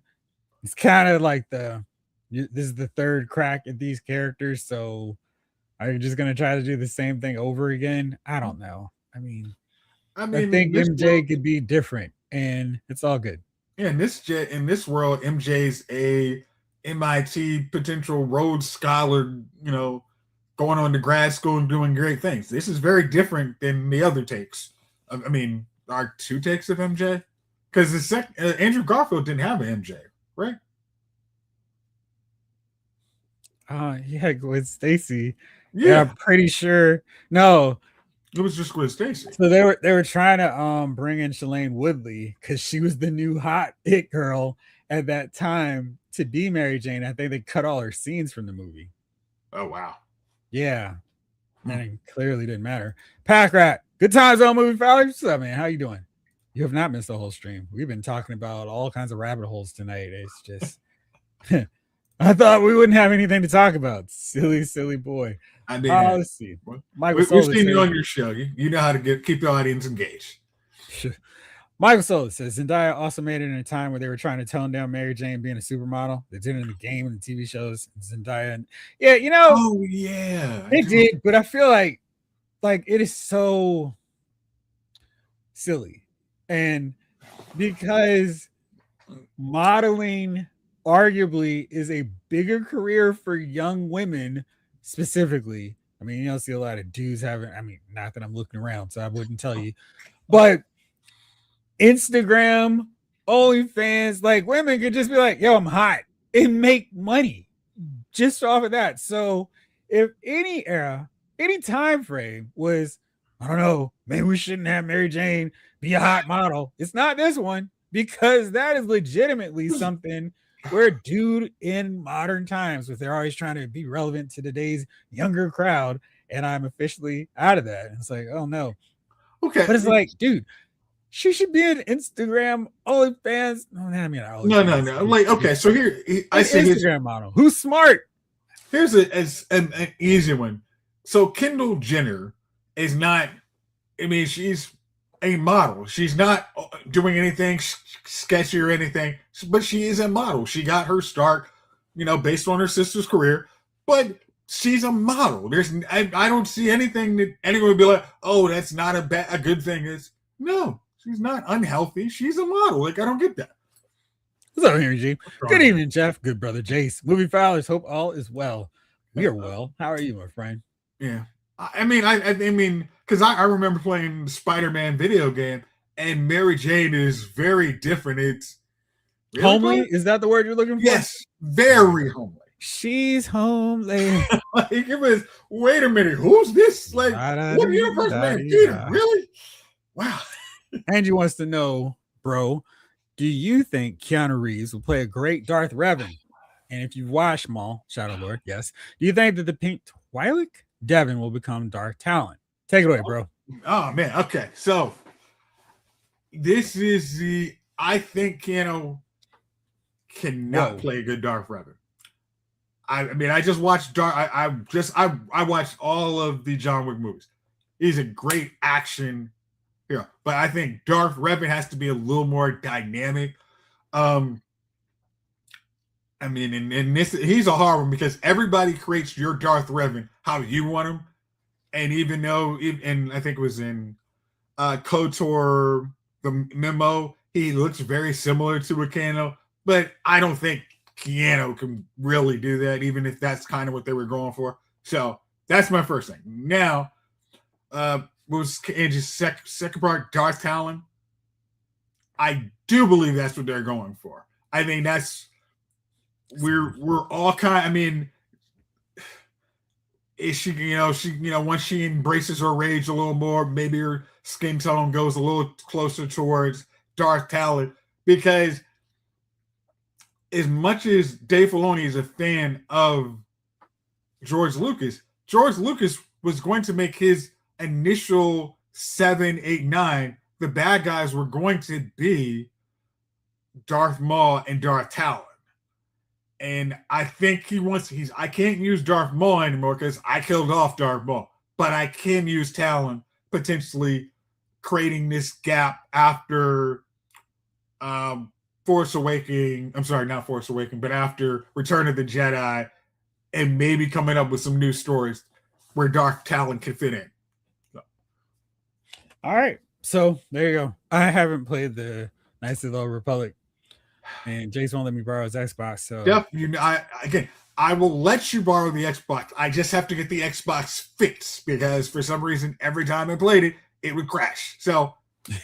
It's kind of like this is the third crack at these characters, so are you just gonna try to do the same thing over again? I don't know. I think MJ could be different, and it's all good. Yeah, in this world, MJ's a MIT potential Rhodes Scholar, going on to grad school and doing great things. This is very different than the other takes. I mean, our two takes of MJ, because Andrew Garfield didn't have an MJ, right? Yeah, Gwen Stacy. Yeah, I'm pretty sure. No, it was just Gwen Stacy. So they were trying to bring in Shailene Woodley because she was the new hot it girl at that time to be Mary Jane. I think they cut all her scenes from the movie. Oh wow. Yeah. And it clearly didn't matter. Pack Rat, good times on Movie Fowlers. What's up, man? How you doing? You have not missed the whole stream. We've been talking about all kinds of rabbit holes tonight. It's just I thought we wouldn't have anything to talk about. Silly boy. I mean, let's see. We've seen you on your show. You know how to keep the audience engaged. Michael Solis says Zendaya also made it in a time where they were trying to tone down Mary Jane being a supermodel. They did it in the game and the TV shows. Zendaya, Oh yeah, they did. But I feel like it is so silly, and because modeling arguably is a bigger career for young women specifically. I mean, you don't see a lot of dudes having, not that I'm looking around, so I wouldn't tell you, but Instagram, OnlyFans, like women could just be like, yo, I'm hot and make money just off of that. So if any time frame was, I don't know, maybe we shouldn't have Mary Jane be a hot model, it's not this one, because that is legitimately something where a dude in modern times, if they're always trying to be relevant to today's younger crowd, and I'm officially out of that. And it's like, oh no. Okay. But it's like, dude, she should be an Instagram OnlyFans. No. Like, okay, so here I say Instagram model. Who's smart? Here's an easy one. So Kendall Jenner is not, she's a model. She's not doing anything sketchy or anything, but she is a model. She got her start, based on her sister's career, but she's a model. I don't see anything that anyone would be like, oh, that's not a good thing. No, she's not unhealthy. She's a model. Like, I don't get that. What's up, Henry G? Good evening, Jeff. Good brother Jace. Movie Fowlers, hope all is well. We are well. How are you, my friend? Yeah. I mean, because I remember playing the Spider-Man video game, and Mary Jane is very different. It's really homely. Is that the word you're looking for? Yes, very homely. She's homely. Like, it was. Wait a minute, who's this? Like, what universe, man? Really? Wow. Angie wants to know, bro, do you think Keanu Reeves will play a great Darth Revan? And if you watch Maul, Shadow Lord, yes, do you think that the pink Twi'lek Devin will become Darth Talon? Take it away, bro. Oh man, okay. So this is I think Kano cannot play a good Darth Revan. I mean, I just watched I watched all of the John Wick movies. He's a great action hero, but I think Darth Revan has to be a little more dynamic. I mean, in this, he's a hard one because everybody creates your Darth Revan how you want him, and even though, and I think it was in KOTOR, the memo, he looks very similar to a Kano, but I don't think Keanu can really do that, even if that's kind of what they were going for. So that's my first thing. Now, was Angie's second part, Darth Talon? I do believe that's what they're going for. I think that's we're all kind. I mean, is she once she embraces her rage a little more, maybe her skin tone goes a little closer towards Darth Talon, because as much as Dave Filoni is a fan of George Lucas was going to make his initial 7, 8, 9. The bad guys were going to be Darth Maul and Darth Talon. And I think I can't use Darth Maul anymore because I killed off Darth Maul, but I can use Talon, potentially creating this gap after Force Awakening. I'm sorry, not Force Awakening, but after Return of the Jedi, and maybe coming up with some new stories where Darth Talon can fit in. So. All right. So there you go. I haven't played the Knights of the Old Republic, and Jace won't let me borrow his Xbox. So I will let you borrow the Xbox. I just have to get the Xbox fixed because for some reason, every time I played it, it would crash. So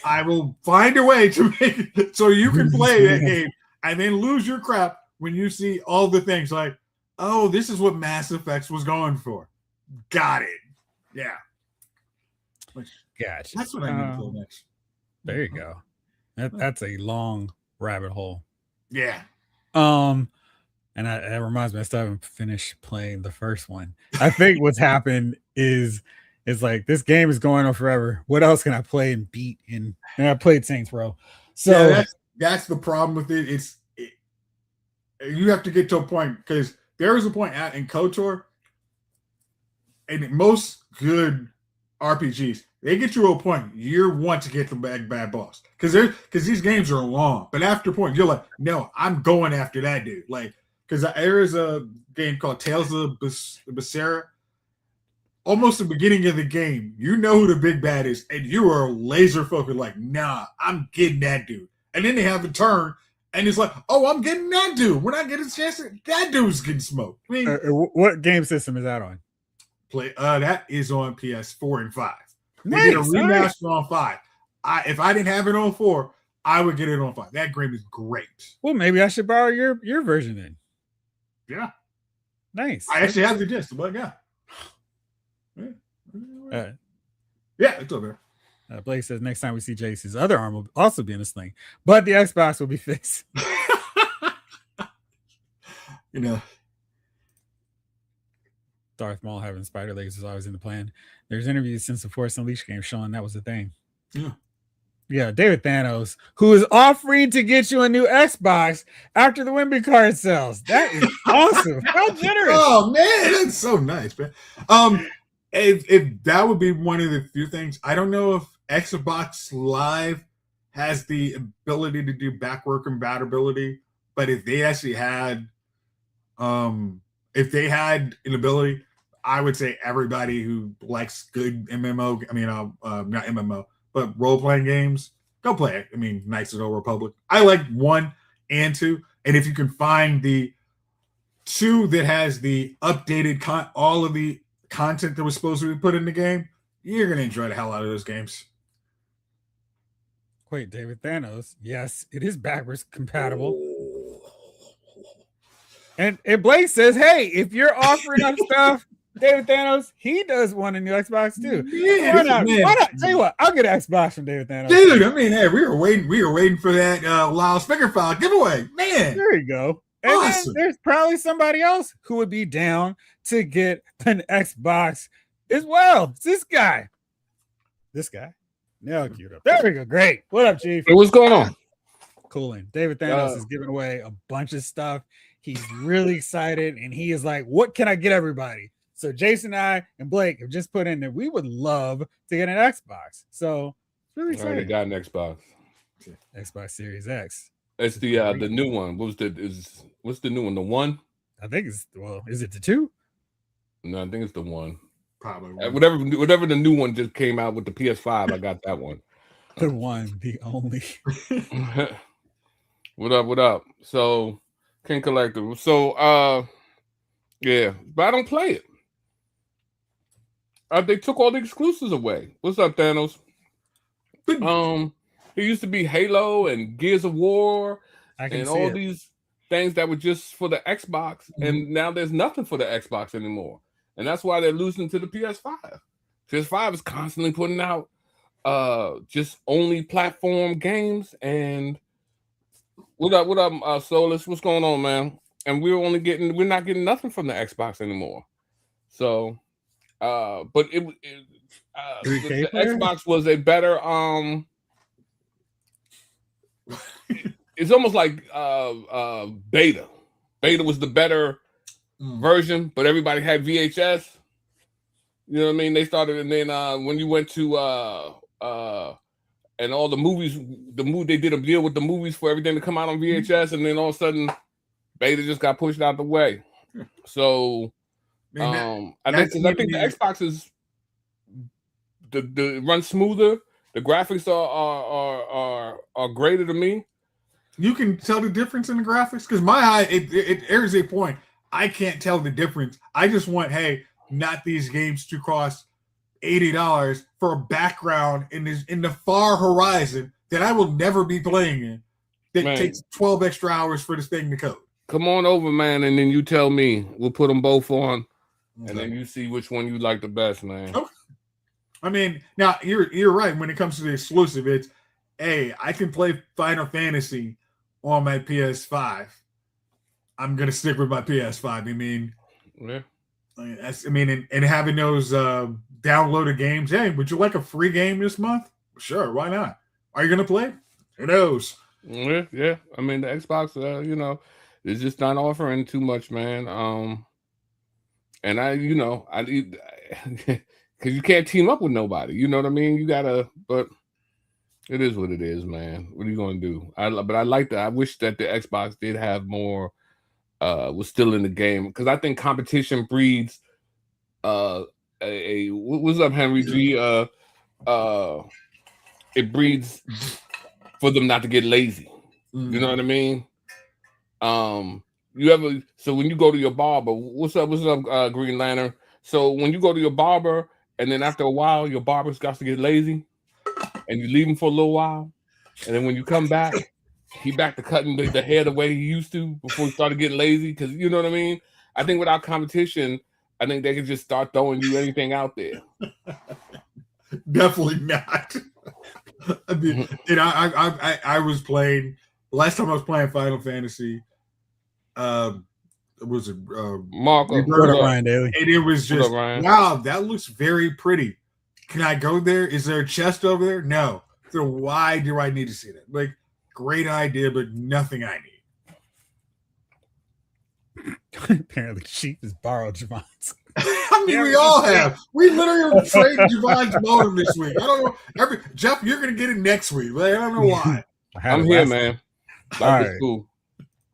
I will find a way to make it so you can play that game and then lose your crap when you see all the things like, oh, this is what Mass Effect was going for. Got it. Yeah. Gotcha. That's what I need to play next. There you go. That's a long rabbit hole. Yeah. And that reminds me, I still haven't finished playing the first one. I think what's happened is like this game is going on forever. What else can I play and beat? And I played Saints Row. So yeah, that's the problem with it. You have to get to a point because there is a point out in KOTOR, and most good RPGs, they get you to a point you want to get the bad boss because these games are long. But after a point, you're like, no, I'm going after that dude. Like, because there is a game called Tales of Becerra. Almost the beginning of the game, you know who the big bad is, and you are laser focused. Like, nah, I'm getting that dude. And then they have a turn, and it's like, oh, I'm getting that dude. When I get a chance, that dude's getting smoked. I mean, what game system is that on? That is on PS4 and 5. They Nice, did a remaster on 5. If I didn't have it on 4, I would get it on 5. That game is great. Well, maybe I should borrow your version then. Yeah. Nice. I actually have the disc, but yeah. Yeah, it's over there. Blake says next time we see Jace, his other arm will also be in this thing, but the Xbox will be fixed. You know, Darth Maul having spider legs is always in the plan. There's interviews since the Force Unleashed game showing that was the thing. Yeah, David Thanos, who is offering to get you a new Xbox after the Wimby card sells. That is awesome. How generous. Oh man, that's so nice, man. If that would be one of the few things, I don't know if Xbox Live has the ability to do backward compatibility, but if they actually had, if they had an ability, I would say everybody who likes good MMO, I mean, not MMO, but role-playing games, go play it. I mean, Knights of the Old Republic. I like 1 and 2, and if you can find the 2 that has the updated all of the content that was supposed to be put in the game, you're going to enjoy the hell out of those games. Wait, David Thanos. Yes, it is backwards compatible. And Blake says, hey, if you're offering up stuff, David Thanos, he does one in the Xbox too. Yeah, why not? Tell you what, I'll get an Xbox from David Thanos. Dude, I mean, hey, we were waiting for that Lyle's Figure File giveaway. Man. There you go. And then there's probably somebody else who would be down to get an Xbox as well. It's this guy. This guy. Now queued up. There we go. Great. What up, Chief? Hey, what's going on? Cooling. David Thanos is giving away a bunch of stuff. He's really excited, and he is like, what can I get everybody? So Jason and I and Blake have just put in that we would love to get an Xbox. So it's really exciting. I already got an Xbox. Xbox Series X. It's the new one. What's the new one? The one? I think it's is it the 2? No, I think it's the 1. Probably. Whatever the new one just came out with the PS5, I got that one. The one, the only. What up? So King Collector. So yeah, but I don't play it. They took all the exclusives away. What's up, Thanos? It used to be Halo and Gears of War and all these things that were just for the Xbox, and now there's nothing for the Xbox anymore. And that's why they're losing to the PS5. PS5 is constantly putting out just only platform games. And what up, Solus? What's going on, man? And we're not getting nothing from the Xbox anymore. So but the Xbox was a better it's almost like beta. Beta was the better version, but everybody had VHS. You know what I mean? They started, and then when you went to and all the movies, they did a deal with the movies for everything to come out on VHS, and then all of a sudden, beta just got pushed out the way. So I think the Xbox is the run smoother. The graphics are greater to me. You can tell the difference in the graphics because my eye, there's a point I can't tell the difference. I just want, not these games to cost $80 for a background in the far horizon that I will never be playing in. That takes 12 extra hours for this thing to code. Come on over, man, and then you tell me. We'll put them both on, and then you see which one you like the best, man. Okay. I mean, now you're right. When it comes to the exclusive, it's I can play Final Fantasy on my PS5. I'm gonna stick with my PS5. I mean, and having those downloaded games. Hey, would you like a free game this month? Sure, why not? Are you gonna play? Who knows? Yeah. I mean, the Xbox, is just not offering too much, man. And because you can't team up with nobody. You know what I mean? You gotta, but it is what it is, man. What are you gonna do? But I like that. I wish that the Xbox did have more. Was still in the game because I think competition breeds. What's up, Henry G? It breeds for them not to get lazy. You know what I mean? So when you go to your barber, what's up, Green Lantern? So when you go to your barber, and then after a while, your barber's got to get lazy, and you leave him for a little while, and then when you come back, he back to cutting the hair the way he used to before he started getting lazy. Because you know what I mean. I think without competition, I think they could just start throwing you anything out there. Definitely not. I mean, I was playing last time I was playing Final Fantasy. Was it Marco? Ryan Daly? And it was just wow, that looks very pretty. Can I go there? Is there a chest over there? No. So why do I need to see that? Like, great idea, but nothing I need. Apparently, Sheep has borrowed Javon's. I mean, we all have. We literally are trading Javon's modem this week. I don't know. Jeff, you're going to get it next week. Like, I don't know why. I'm here, man. All right. Cool.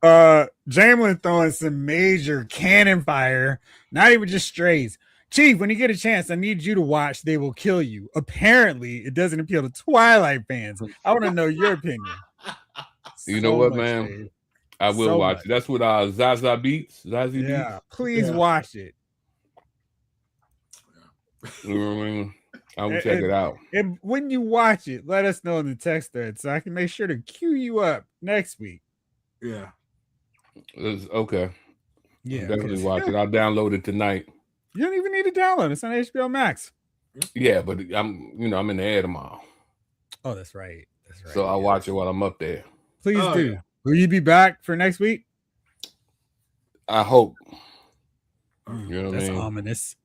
Jamelin throwing some major cannon fire, not even just strays. Chief, when you get a chance, I need you to watch They Will Kill You. Apparently, it doesn't appeal to Twilight fans. I want to know your opinion. You know what, man? I will watch it. That's what Zaza Beats. Zazie Beats. Please watch it. You know what I mean? I will check it out. And when you watch it, let us know in the text thread so I can make sure to queue you up next week. Yeah. Okay. Yeah. I'll definitely watch it. I'll download it tonight. You don't even need to download it. It's on HBO Max. Yeah, but I'm in the air tomorrow. Oh, that's right. That's right. So I'll watch it while I'm up there. Please do. Yeah. Will you be back for next week? I hope. You know what I mean? Ominous.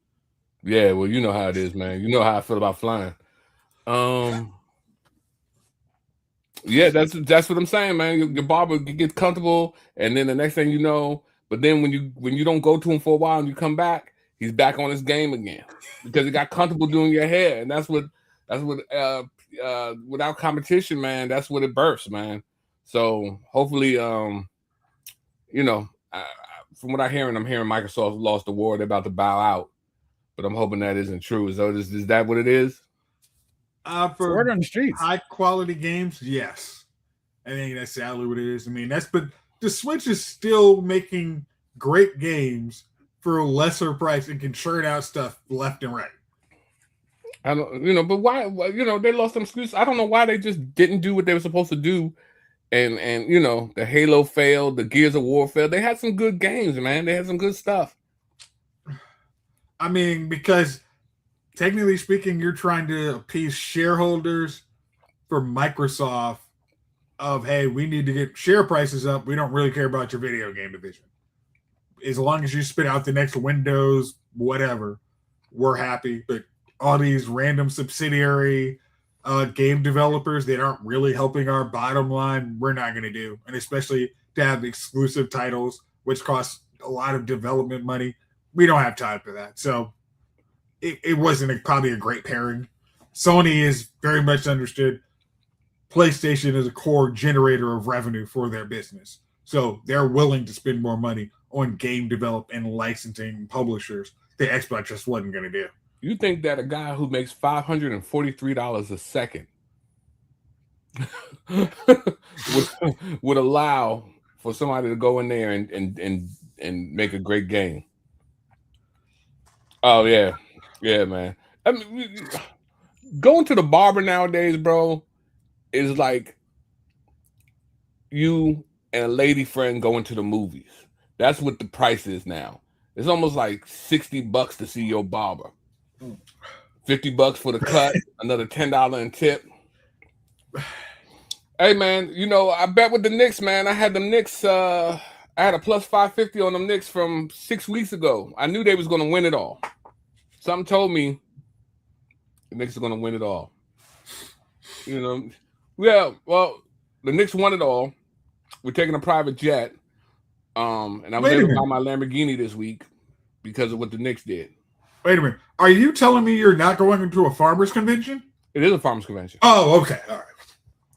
Yeah, well, you know how it is, man. You know how I feel about flying. Yeah, that's what I'm saying, man. Your barber gets comfortable, and then the next thing you know, but then when you don't go to him for a while and you come back, he's back on his game again because he got comfortable doing your hair, and that's what without competition, man, that's what it bursts, man. So hopefully, you know, from what I'm hearing Microsoft lost the war. They're about to bow out, but I'm hoping that isn't true. So is that what it is? For word on the streets. High quality games, yes. I think that's sadly what it is. I mean, but the Switch is still making great games for a lesser price and can churn out stuff left and right. I don't, but why? They lost some excuse. I don't know why they just didn't do what they were supposed to do, and the Halo failed, the Gears of War failed. They had some good games, man. They had some good stuff. I mean, because technically speaking, you're trying to appease shareholders for Microsoft of, hey, we need to get share prices up. We don't really care about your video game division. As long as you spit out the next Windows, whatever, we're happy. But all these random subsidiary game developers that aren't really helping our bottom line, we're not going to do. And especially to have exclusive titles, which cost a lot of development money. We don't have time for that. So it wasn't probably a great pairing. Sony is very much understood PlayStation is a core generator of revenue for their business. So they're willing to spend more money on game development and licensing publishers that Xbox just wasn't going to do. You think that a guy who makes $543 a second would allow for somebody to go in there and make a great game? Oh yeah, man. I mean, going to the barber nowadays, bro, is like you and a lady friend going to the movies. That's what the price is now. It's almost like $60 to see your barber. $50 for the cut, another $10 in tip. Hey man, I bet with the Knicks, man. I had them Knicks. I had a plus 550 on them Knicks from 6 weeks ago. I knew they was going to win it all. Something told me the Knicks are going to win it all. Yeah. Well, the Knicks won it all. We're taking a private jet. And I was able to buy my Lamborghini this week because of what the Knicks did. Wait a minute. Are you telling me you're not going to a farmers convention? It is a farmers convention. Oh, okay. All right.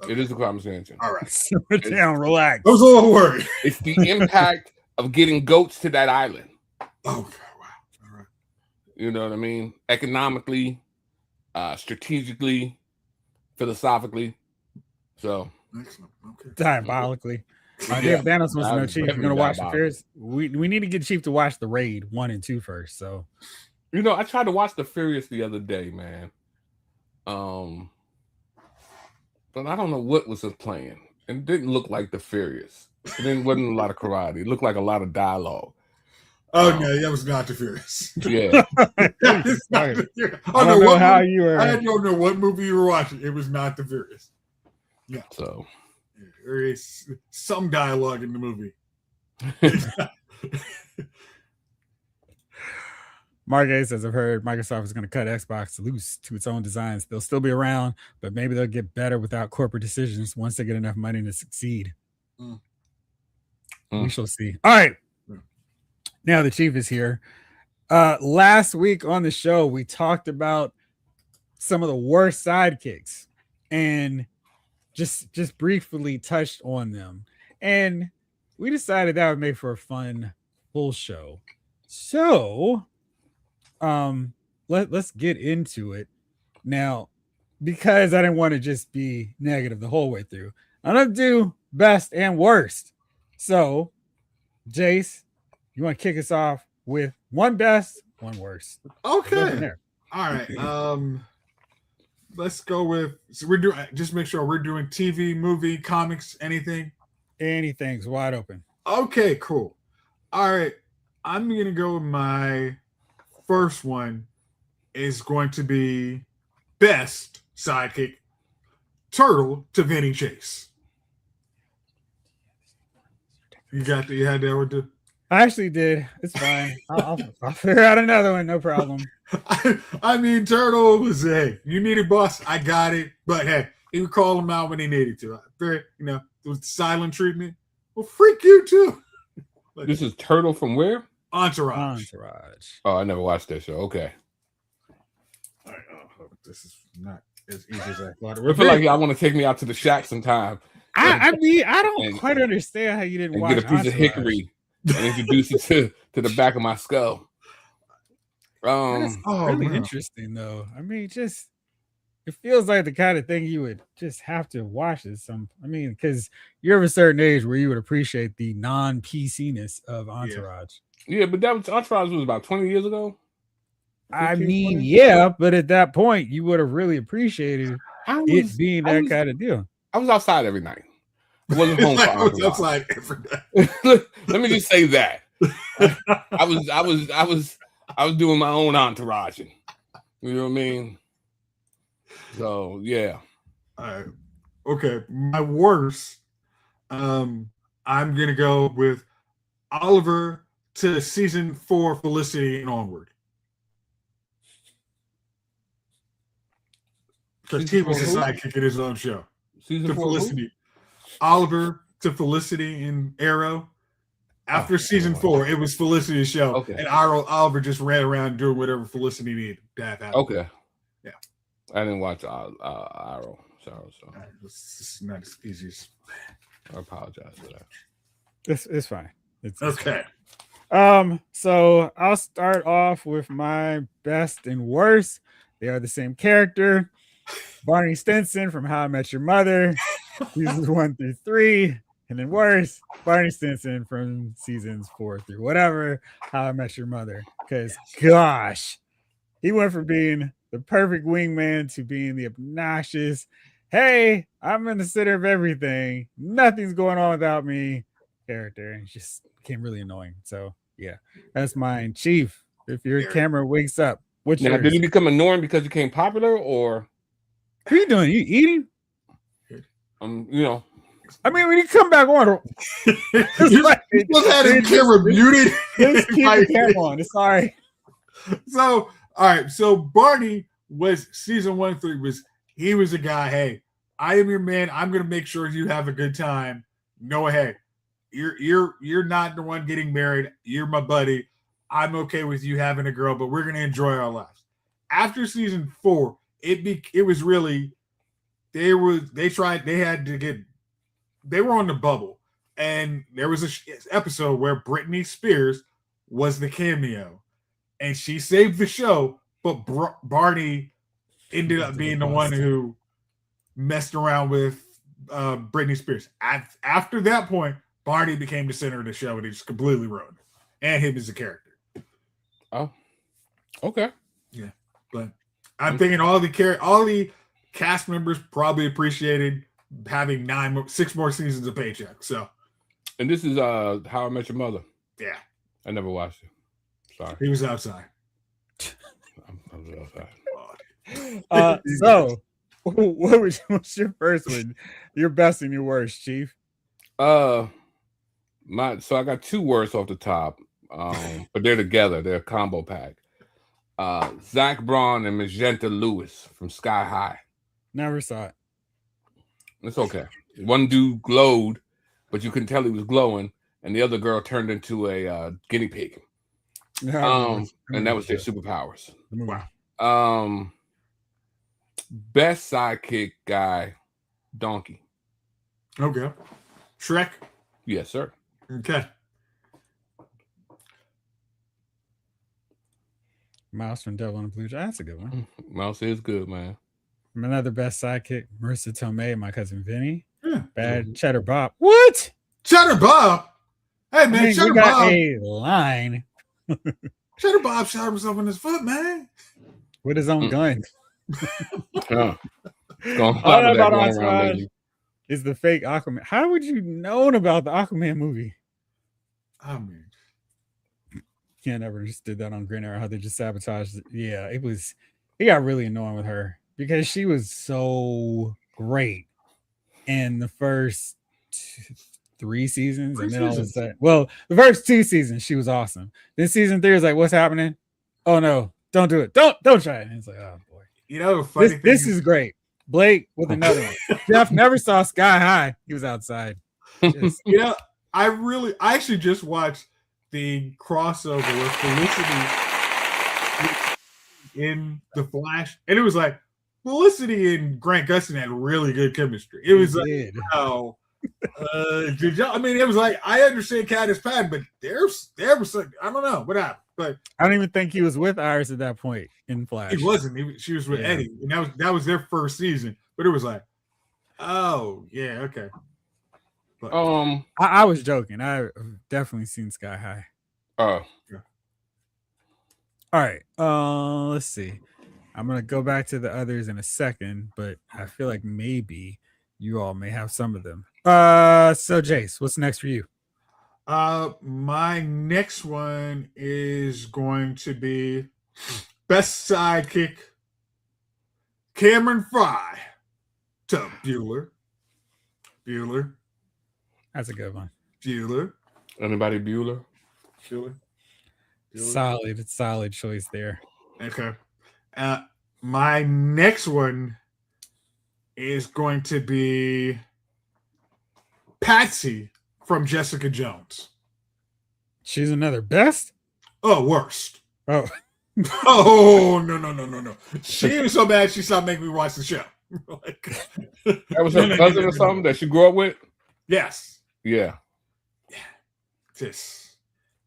Okay. It is a farmers convention. All right. Sit down, relax. I was a little worried. It's the impact of getting goats to that island. Okay. Wow. All right. You know what I mean? Economically, strategically, philosophically. So. Excellent. Okay. Diabolically. If Thanos wants to know, Chief, you're going to watch the Fierce. We need to get Chief to watch the Raid 1 and 2 first. So, I tried to watch the Furious the other day, man. But I don't know what was playing. It didn't look like the Furious. It wasn't a lot of karate. It looked like a lot of dialogue. Oh no, that was not the Furious. Yeah. I don't know what movie you were watching. It was not the Furious. Yeah. So there is some dialogue in the movie. Mark A says, I've heard Microsoft is going to cut Xbox loose to its own designs. They'll still be around, but maybe they'll get better without corporate decisions once they get enough money to succeed. We shall see. All right. Now the Chief is here. Last week on the show, we talked about some of the worst sidekicks and just briefly touched on them. And we decided that would make for a fun full show. So let's get into it now, because I didn't want to just be negative the whole way through. I'm gonna do best and worst. So Jace, you want to kick us off with one best, one worst? Okay. All right. Let's go with, so we're doing, just make sure we're doing TV, movie, comics, anything. Anything's wide open. Okay, cool. All right. I'm going to go with my first one is going to be best sidekick, Turtle to Vinny Chase. You had that with the... I actually did. It's fine. I'll figure out another one. No problem. I mean, Turtle was, hey, you need a boss, I got it. But hey, he would call him out when he needed to. Very, it was silent treatment. Well, freak you too. This is Turtle from where? Entourage. Oh, I never watched that show. Okay. All right. Oh, this is not as easy as I thought it I would. feel like y'all want to take me out to the shack sometime. I don't quite understand how you didn't watch get a piece of hickory and introduce it to the back of my skull. That's really interesting, though. I mean, just it feels like the kind of thing you would just have to watch at some. I mean, because you're of a certain age where you would appreciate the non-PC-ness of Entourage. Yeah, but Entourage was about 20 years ago. 15, I mean, 20? Yeah, but at that point, you would have really appreciated it being that kind of deal. I was outside every night. I wasn't home for Entourage. Outside every night. Let me just say that I was doing my own entouraging. You know what I mean? So yeah. All right. Okay. My worst. I'm gonna go with Oliver to season 4, Felicity and onward. Because he was a sidekick in his own show. Season 4, Felicity. Who? Oliver to Felicity in Arrow. After season 4, it was Felicity's show. Okay. And Oliver just ran around doing whatever Felicity needed to have happen. Okay. Yeah. I didn't watch Arrow. So it's not as easy as I apologize for that. It's fine. It's okay. So I'll start off with my best and worst. They are the same character. Barney Stinson from How I Met Your Mother, seasons 1 through 3. And then worse, Barney Stinson from seasons 4 through whatever, How I Met Your Mother. Because, gosh, he went from being the perfect wingman to being the obnoxious, hey, I'm in the center of everything. Nothing's going on without me character. And it just became really annoying. So, yeah, that's mine. Chief, if your camera wakes up, what's yours? Did he become annoying because he became popular or? What are you doing? You eating? I mean, when you come back on, you had his camera muted. Let's keep the camera on. It's all right. So, all right. So Barney was season 1 through he was a guy. Hey, I am your man. I'm gonna make sure you have a good time. No, hey, you're not the one getting married. You're my buddy. I'm okay with you having a girl, but we're gonna enjoy our lives. After season 4, it was really they were on the bubble, and there was an episode where Britney Spears was the cameo, and she saved the show, but Barney ended up being the one who messed around with Britney Spears. After that point, Barney became the center of the show, and he just completely ruined it, and him as a character. Oh, okay. Yeah, but I'm thinking all the cast members probably appreciated having 6 more seasons of Paycheck. So, and this is How I Met Your Mother. Yeah, I never watched it. Sorry, he was outside. I was outside. So, what's your first one? Your best and your worst, Chief? So I got 2 words off the top, but they're together. They're a combo pack. Zach Braun and Magenta Lewis from Sky High. Never saw it. It's okay. One dude glowed, but you couldn't tell he was glowing, and the other girl turned into a guinea pig. And that was their superpowers. Wow. Best sidekick guy, Donkey. Okay. Shrek? Yes, sir. Okay. Mouse from Devil and Blue. That's a good one. Mouse is good, man. Another best sidekick, Marissa Tomei and my cousin Vinny. Yeah. Bad Cheddar Bob. What? Cheddar Bob? Hey, man, Cheddar Bob. A line. Cheddar Bob shot himself in his foot, man. With his own gun. All I know about Entourage is the fake Aquaman. How would you known about the Aquaman movie? I mean, Can't ever just did that on Green Arrow, how they just sabotaged it. Yeah, it got really annoying with her because she was so great in the first 3 seasons, and then all of a sudden, well, the first 2 seasons she was awesome. Then season 3 was like, what's happening? Oh no, don't do it. Don't try it. And it's like, oh boy. You know, funny this is great. Blake with another one. Jeff never saw Sky High. He was outside. You know, I actually just watched the crossover with Felicity in The Flash, and it was like Felicity and Grant Gustin had really good chemistry. It was like, wow. I mean, it was like, I understand Candace Patton, but there was like, I don't know what happened, but I don't even think he was with Iris at that point in Flash. He wasn't. She was with Eddie, and that was their first season. But it was like, oh yeah, okay. But, I was joking. I've definitely seen Sky High. Oh, yeah. All right. Let's see. I'm gonna go back to the others in a second, but I feel like maybe you all may have some of them. So Jace, what's next for you? My next one is going to be best sidekick, Cameron Fry to Bueller. That's a good one. Bueller. Anybody Bueller? Solid choice there. Okay. My next one is going to be Patsy from Jessica Jones. She's another best? Oh, worst. Oh. Oh, no. She was so bad she stopped making me watch the show. That was her cousin or something that she grew up with? Yes. Yeah. Just,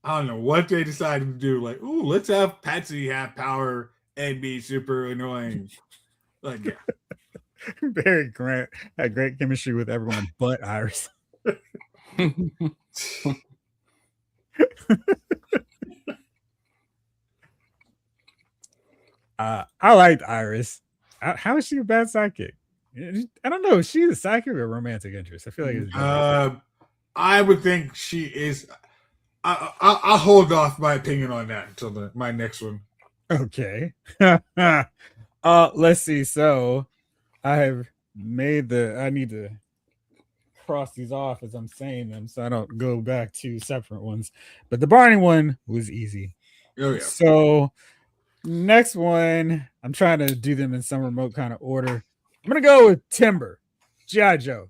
I don't know what they decided to do. Like, ooh, let's have Patsy have power and be super annoying. Like, yeah. Barry Grant had great chemistry with everyone but Iris. I liked Iris. How is she a bad sidekick? I don't know. Is she a sidekick or a romantic interest? I feel like it's I would think she is. I'll hold off my opinion on that until my next one. Okay. Let's see. So I have made I need to cross these off as I'm saying them so I don't go back to separate ones. But the Barney one was easy. Oh, yeah. So next one, I'm trying to do them in some remote kind of order. I'm gonna go with Timber, G.I. Joe.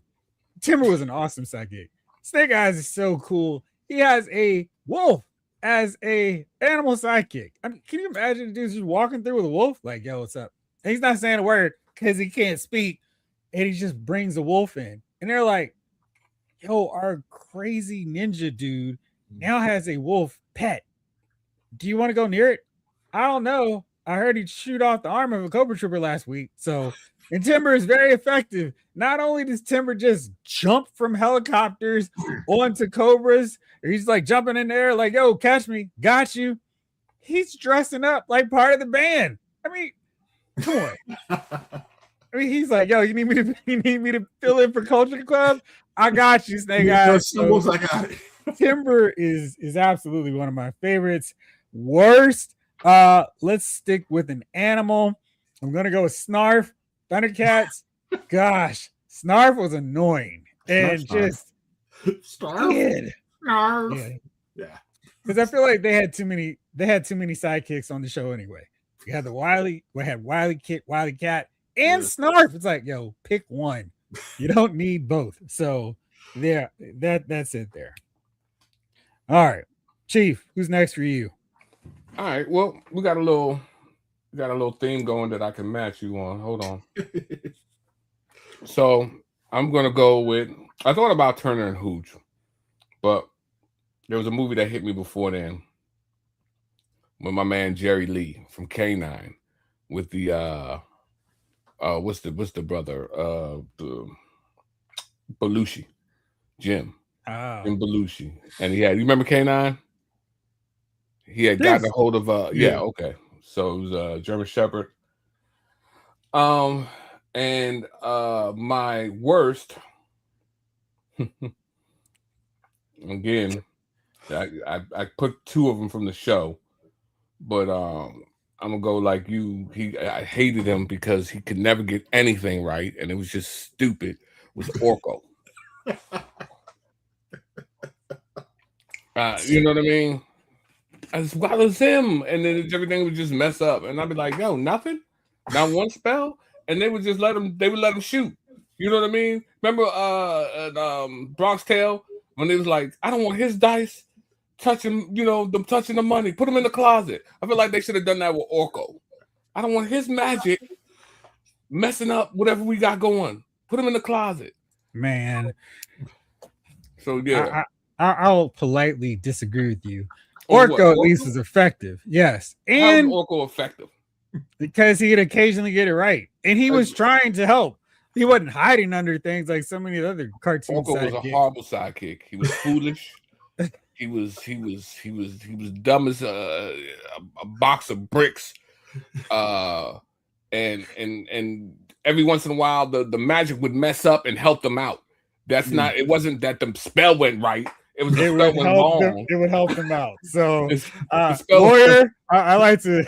Timber was an awesome sidekick. Snake Eyes is so cool. He has a wolf as a animal sidekick. I mean, can you imagine the dude just walking through with a wolf? Like, yo, what's up? And he's not saying a word because he can't speak, and he just brings a wolf in. And they're like, yo, our crazy ninja dude now has a wolf pet. Do you want to go near it? I don't know. I heard he'd shoot off the arm of a Cobra Trooper last week. So, and Timber is very effective. Not only does Timber just jump from helicopters onto Cobras, or he's like jumping in there like, yo, catch me, got you. He's dressing up like part of the band. I mean, come on. I mean, he's like, yo, you need me to fill in for Culture Club? I got you, Snake Eyes. So, I got it. Timber is absolutely one of my favorites. Worst, let's stick with an animal. I'm gonna go with Snarf. Thundercats. Gosh, Snarf was annoying and just Snarf. Yeah. Because I feel like they had too many sidekicks on the show anyway. We had Wily Cat, and Snarf. It's like, yo, pick one. You don't need both. So yeah, that's it there. All right, Chief, who's next for you? All right. Well, we got a little theme going that I can match you on. Hold on. So I'm gonna go with. I thought about Turner and Hooch, but there was a movie that hit me before then with my man Jerry Lee from K9 with the what's the brother the Belushi, Jim Belushi, and he had, you remember K9? He had gotten a hold of okay. So it was German Shepherd. And my worst, again, I put two of them from the show, but I'm gonna go like you. I hated him because he could never get anything right, and it was just stupid. Was Orko. You know what I mean? As well as him, and then everything would just mess up, and I'd be like, "Yo, nothing, not one spell," and they would just let him. They would let him shoot. You know what I mean? Remember, Bronx Tale when they was like, "I don't want his dice touching, them touching the money. Put him in the closet." I feel like they should have done that with Orko. I don't want his magic messing up whatever we got going. Put him in the closet, man. So yeah, I'll politely disagree with you. Orko at least is effective. Yes. And how's Orko effective? Because he'd occasionally get it right. And he was trying to help. He wasn't hiding under things like so many other cartoon Orko was a horrible sidekick. He was foolish. he was dumb as a box of bricks. And every once in a while the magic would mess up and help them out. That's not, it wasn't that the spell went right. It was the spell went wrong. It would help them out. So lawyer, I like to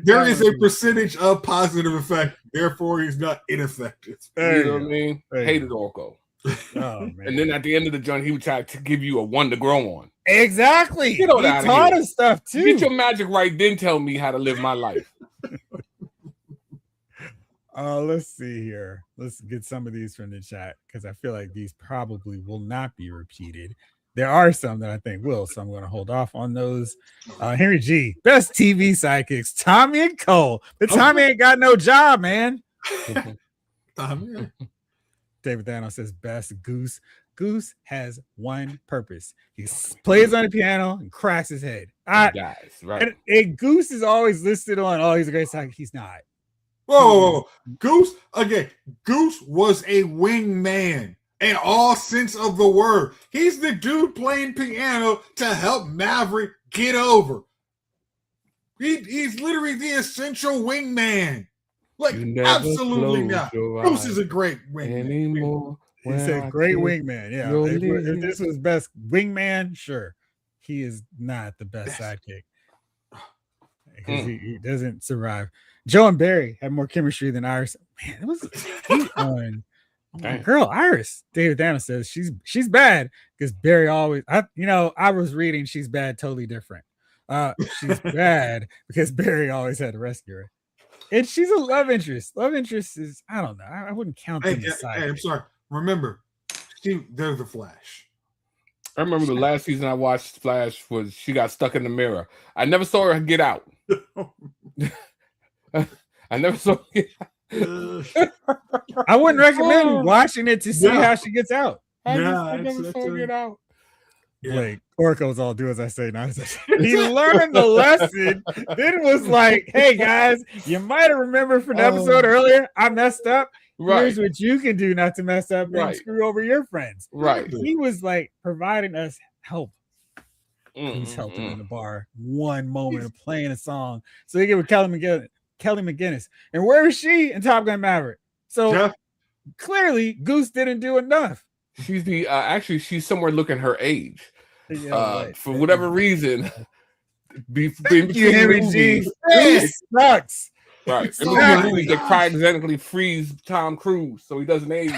there is a percentage of positive effect, therefore he's not ineffective. You know what I mean? Hated Orko. Oh, man. And then at the end of the joint, he would try to give you a one to grow on. Exactly. He taught us stuff too. Get your magic right, then tell me how to live my life. Let's see here. Let's get some of these from the chat because I feel like these probably will not be repeated. There are some that I think will, so I'm going to hold off on those. Henry G, best TV sidekicks, Tommy and Cole. But Tommy ain't got no job, man. David Thanos says best Goose. Goose has one purpose. He plays on the piano and cracks his head. Right. And Goose is always listed on, he's a great sidekick. He's not. Whoa. Goose, again, Goose was a wingman in all sense of the word. He's the dude playing piano to help Maverick get over. He's literally the essential wingman. Like, absolutely not. Goose is a great wingman. He's a great wingman. Yeah. If this was best wingman, sure. He is not the best sidekick. Because he doesn't survive. Joe and Barry had more chemistry than Iris. Man, it was on girl Iris. David Thanos says she's bad because Barry always. I was reading she's bad, totally different. She's bad because Barry always had to rescue her, and she's a love interest. Love interest is I don't know. I wouldn't count them as side. Hey, I'm sorry. Remember, they're the Flash. I remember the last season I watched Flash was she got stuck in the mirror. I never saw her get out. I never saw it. I wouldn't recommend watching it to see how she gets out. I never saw her get out. Like Orko's all do as I say, not as I say. He learned the lesson. Then it was like, hey guys, you might have remembered from the episode earlier. I messed up. Right. Here's what you can do not to mess up and screw over your friends. Right. He was like providing us help. He's helping in the bar one moment of playing a song. So they get with Kelly McGinnis. And where is she in Top Gun Maverick? So clearly Goose didn't do enough. She's actually she's somewhere looking her age. For whatever reason. Thank you, Henry G. This sucks. Right. Exactly. They cryogenically freeze Tom Cruise so he doesn't age.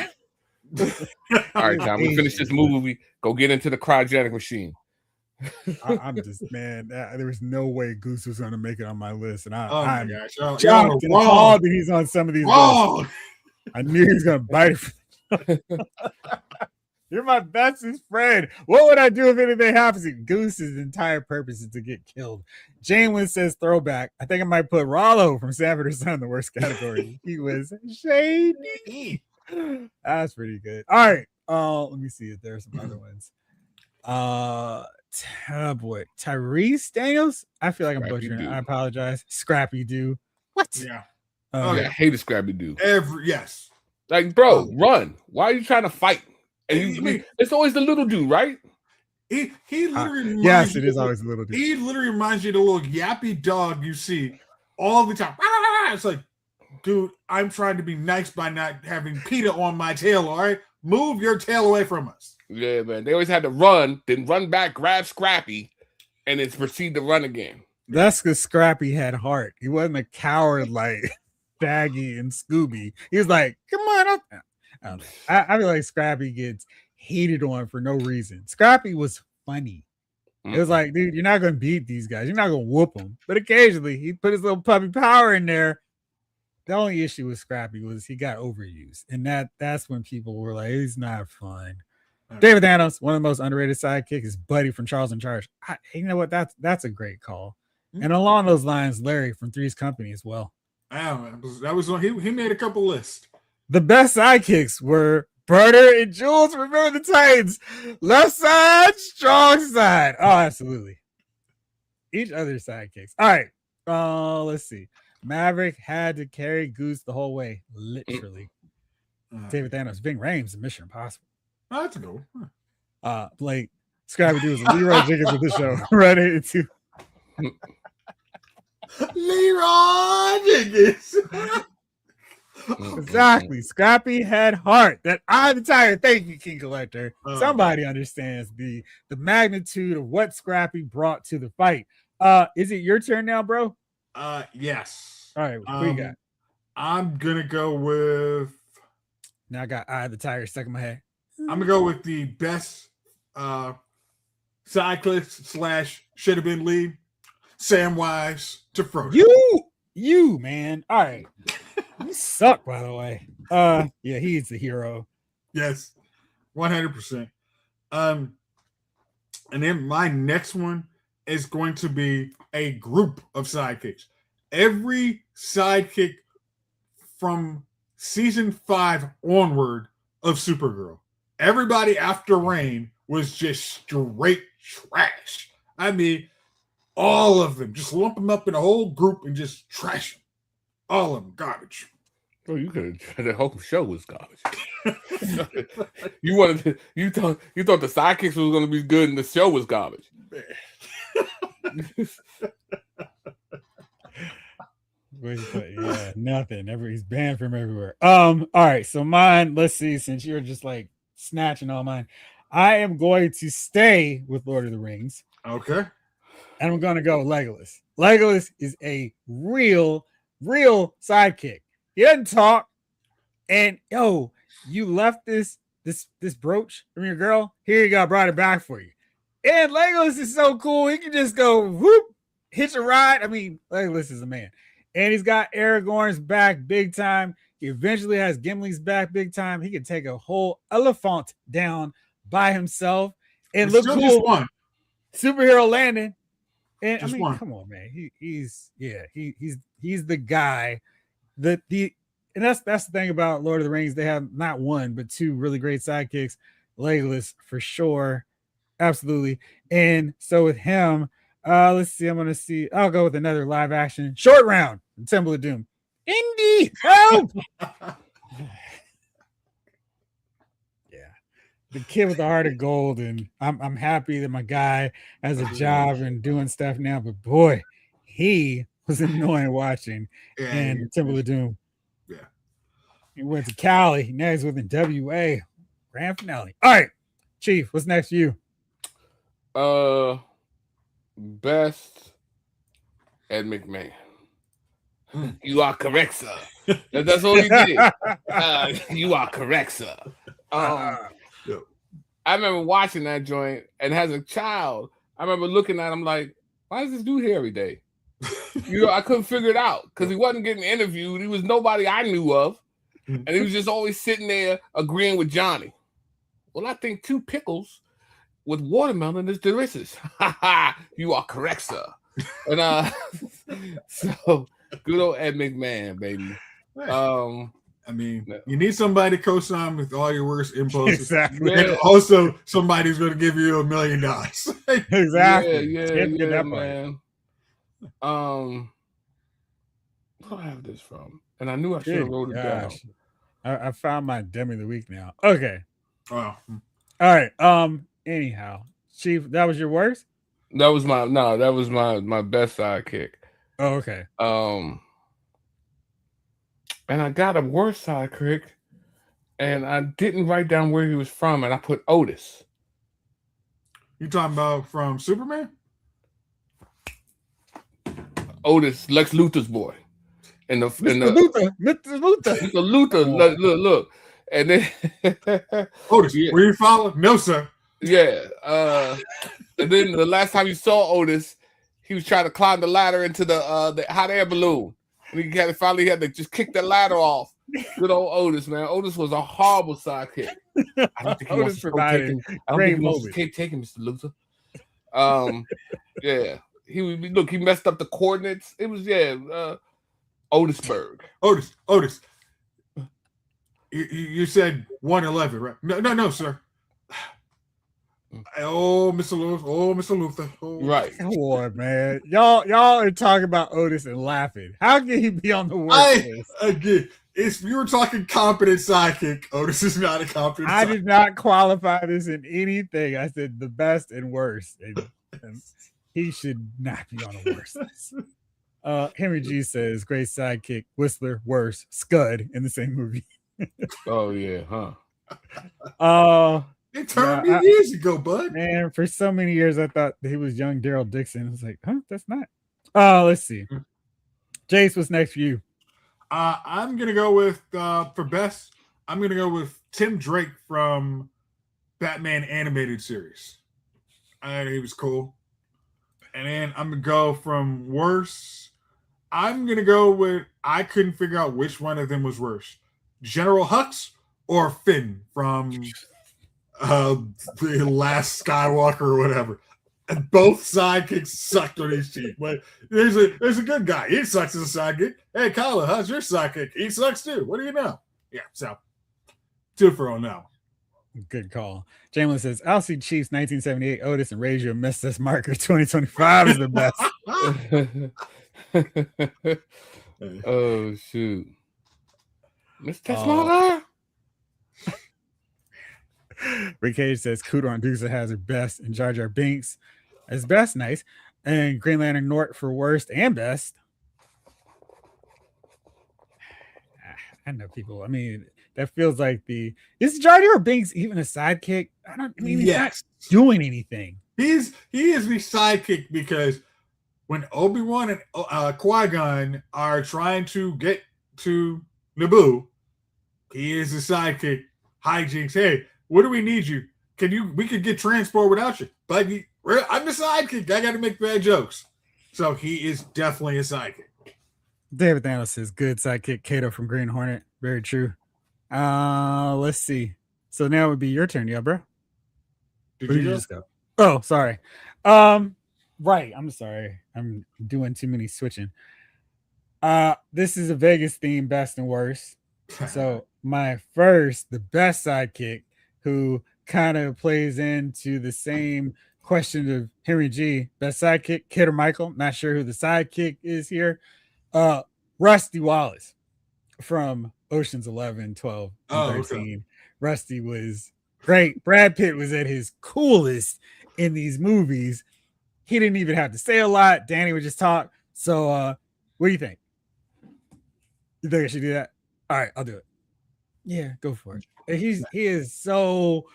All right, Tom, we finish this movie. Go get into the cryogenic machine. I'm just, man, there was no way Goose was going to make it on my list. And I'm shocked and appalled that he's on some of these lists. I knew he was going to bite it. You're my bestest friend. What would I do if anything happens? Goose's entire purpose is to get killed. Jane says throwback. I think I might put Rollo from Sanford or Son in the worst category. He was shady. That's pretty good. All right. Let me see if there's some other ones. Boy, Tyrese Daniels. I feel like I'm butchering it. I apologize. Scrappy Doo. What? Yeah. I hated Scrappy Doo. Yes. Like, bro, run. Why are you trying to fight? And it's always the little dude, right? He literally yes, it is always a little dude. He literally reminds you of the little yappy dog you see all the time. It's like, dude, I'm trying to be nice by not having PETA on my tail, all right? Move your tail away from us. Yeah, man. They always had to run, then run back, grab Scrappy, and then proceed to run again. That's because Scrappy had heart. He wasn't a coward like Shaggy and Scooby. He was like, come on up. I feel like Scrappy gets hated on for no reason. Scrappy was funny. It was like, dude, you're not going to beat these guys. You're not going to whoop them. But occasionally, he put his little puppy power in there. The only issue with Scrappy was he got overused. And that's when people were like, he's not fun. David Thanos, one of the most underrated sidekicks, is Buddy from Charles in Charge. You know what? That's a great call. And along those lines, Larry from Three's Company as well. That was one. He made a couple lists. The best sidekicks were Burner and Jules. Remember the Titans. Left side, strong side. Oh, absolutely. Each other's sidekicks. All right. Let's see. Maverick had to carry Goose the whole way, literally. David Thanos, Ving Rhames, Mission Impossible. Oh, that's a good one. Blake, Scrappy Doo was Leroy Jenkins of the show. Running into Leroy Jenkins. Exactly. Scrappy had heart. That I'm the tire. Thank you, King Collector. Somebody understands the magnitude of what Scrappy brought to the fight. Is it your turn now, bro? Yes. All right, what you got? I'm gonna go with. Now I got Eye of the Tiger stuck in my head. I'm gonna go with the best Sidekicks / should have been lead, Samwise to Frodo. You man. All right. You suck, by the way. Yeah, he's the hero. Yes, 100%. And then my next one is going to be a group of sidekicks. Every sidekick from season 5 onward of Supergirl. Everybody after Reign was just straight trash. I mean, all of them. Just lump them up in a whole group and just trash them. All of them garbage. Oh, you could. The whole show was garbage. You thought the sidekicks was going to be good, and the show was garbage. Yeah, nothing. He's banned from everywhere. All right. So mine. Let's see. Since you're just like snatching all mine, I am going to stay with Lord of the Rings. Okay. And I'm going to go Legolas. Legolas is a real sidekick. He doesn't talk. And you left this brooch from your girl. Here you go. I brought it back for you. And Legolas is so cool. He can just go whoop, hitch a ride. I mean, Legolas is a man. And he's got Aragorn's back big time. He eventually has Gimli's back big time. He can take a whole elephant down by himself and look cool. Superhero landing. And just come on, man. He's the guy. And that's the thing about Lord of the Rings. They have not one but two really great sidekicks. Legolas for sure, absolutely. And so with him, let's see. I'll go with another live action short round. Temple of Doom. Indy, help! Yeah, the kid with the heart of gold, and I'm happy that my guy has a job and doing stuff now. But boy, he was annoying watching. And Temple of Doom. Yeah, he went to Cali. Now he's with WA grand finale. All right, Chief, what's next for you? Best Ed McMahon. You are correct, sir. That's all he did. You are correct, sir. I remember watching that joint, and as a child, I remember looking at him like, why does this dude here every day? I couldn't figure it out because he wasn't getting interviewed. He was nobody I knew of, and he was just always sitting there agreeing with Johnny. Well, I think 2 pickles with watermelon is delicious. You are correct, sir. And so good old Ed McMahon, baby. I mean, you need somebody to co-sign with all your worst impulses. Exactly. And also somebody who's going to give you $1 million. Exactly. Yeah, man. Where do I have this from? And I knew I should have wrote it down. I found my Demi of the week now. Okay. Wow. All right. Anyhow, Chief, that was your worst? That was my best sidekick. Oh, okay. And I got a worse sidekick, and I didn't write down where he was from, and I put Otis. You talking about from Superman? Otis, Lex Luthor's boy. Mr. Luthor. Look. And then Otis, were you follow? No, sir. Yeah. And then the last time you saw Otis, he was trying to climb the ladder into the hot air balloon. And he finally had to just kick the ladder off. Good old Otis, man. Otis was a horrible sidekick. I don't think he wants to take him. I don't think he wants to take him, Mr. Luther. Yeah. He messed up the coordinates. It was Otisburg. Otis. You said 111, right? No, sir. Oh, Mr. Luther. Oh. Right. Come on, man. Y'all are talking about Otis and laughing. How can he be on the worst list? Again, if you were talking competent sidekick, Otis is not a competent sidekick. I did not qualify this in anything. I said the best and worst. And he should not be on the worst list. Henry G says, great sidekick, Whistler, worse, Scud in the same movie. Oh, yeah, huh? It turned me years ago, bud. Man, for so many years, I thought he was young Daryl Dixon. I was like, that's not. Let's see. Jace, what's next for you? I'm going to go with, for best, I'm going to go with Tim Drake from Batman animated series. He was cool. And then I'm going to go from worse. I'm going to go with, I couldn't figure out which one of them was worse. General Hux or Finn from the Last Skywalker or whatever. And both sidekicks sucked on his team. But there's a good guy. He sucks as a sidekick. Hey, Kyla, how's your sidekick? He sucks too. What do you know? Yeah, so 2 for on now. Good call. Jamlin says, I'll see Chiefs 1978 Otis and Razor missed this marker. 2025 is the best. Oh, shoot. Mr. Smaller. Rick Cage says Cooter on Dukes of Hazzard best and Jar Jar Binks as best, nice. And Green Lantern Nort for worst and best. I know people. I mean, that feels like is Jar Jar Binks even a sidekick? He's not doing anything. He is the sidekick because when Obi-Wan and Qui-Gon are trying to get to Naboo, he is the sidekick. Hijinks, hey, what do we need you? We could get transport without you. But I'm the sidekick. I got to make bad jokes. So he is definitely a sidekick. David Thanos says, good sidekick, Kato from Green Hornet. Very true. Let's see. So now it would be your turn, yeah, bro. Did you just go? Oh, sorry. Right. I'm sorry. I'm doing too many switching. This is a Vegas theme, best and worst. So my first, the best sidekick, who kind of plays into the same question of Henry G. Best sidekick, Kid or Michael. Not sure who the sidekick is here. Rusty Wallace from Ocean's 11, 12, and 13. Okay. Rusty was great. Brad Pitt was at his coolest in these movies. He didn't even have to say a lot. Danny would just talk. So what do you think? You think I should do that? All right, I'll do it. Yeah, go for it. He is so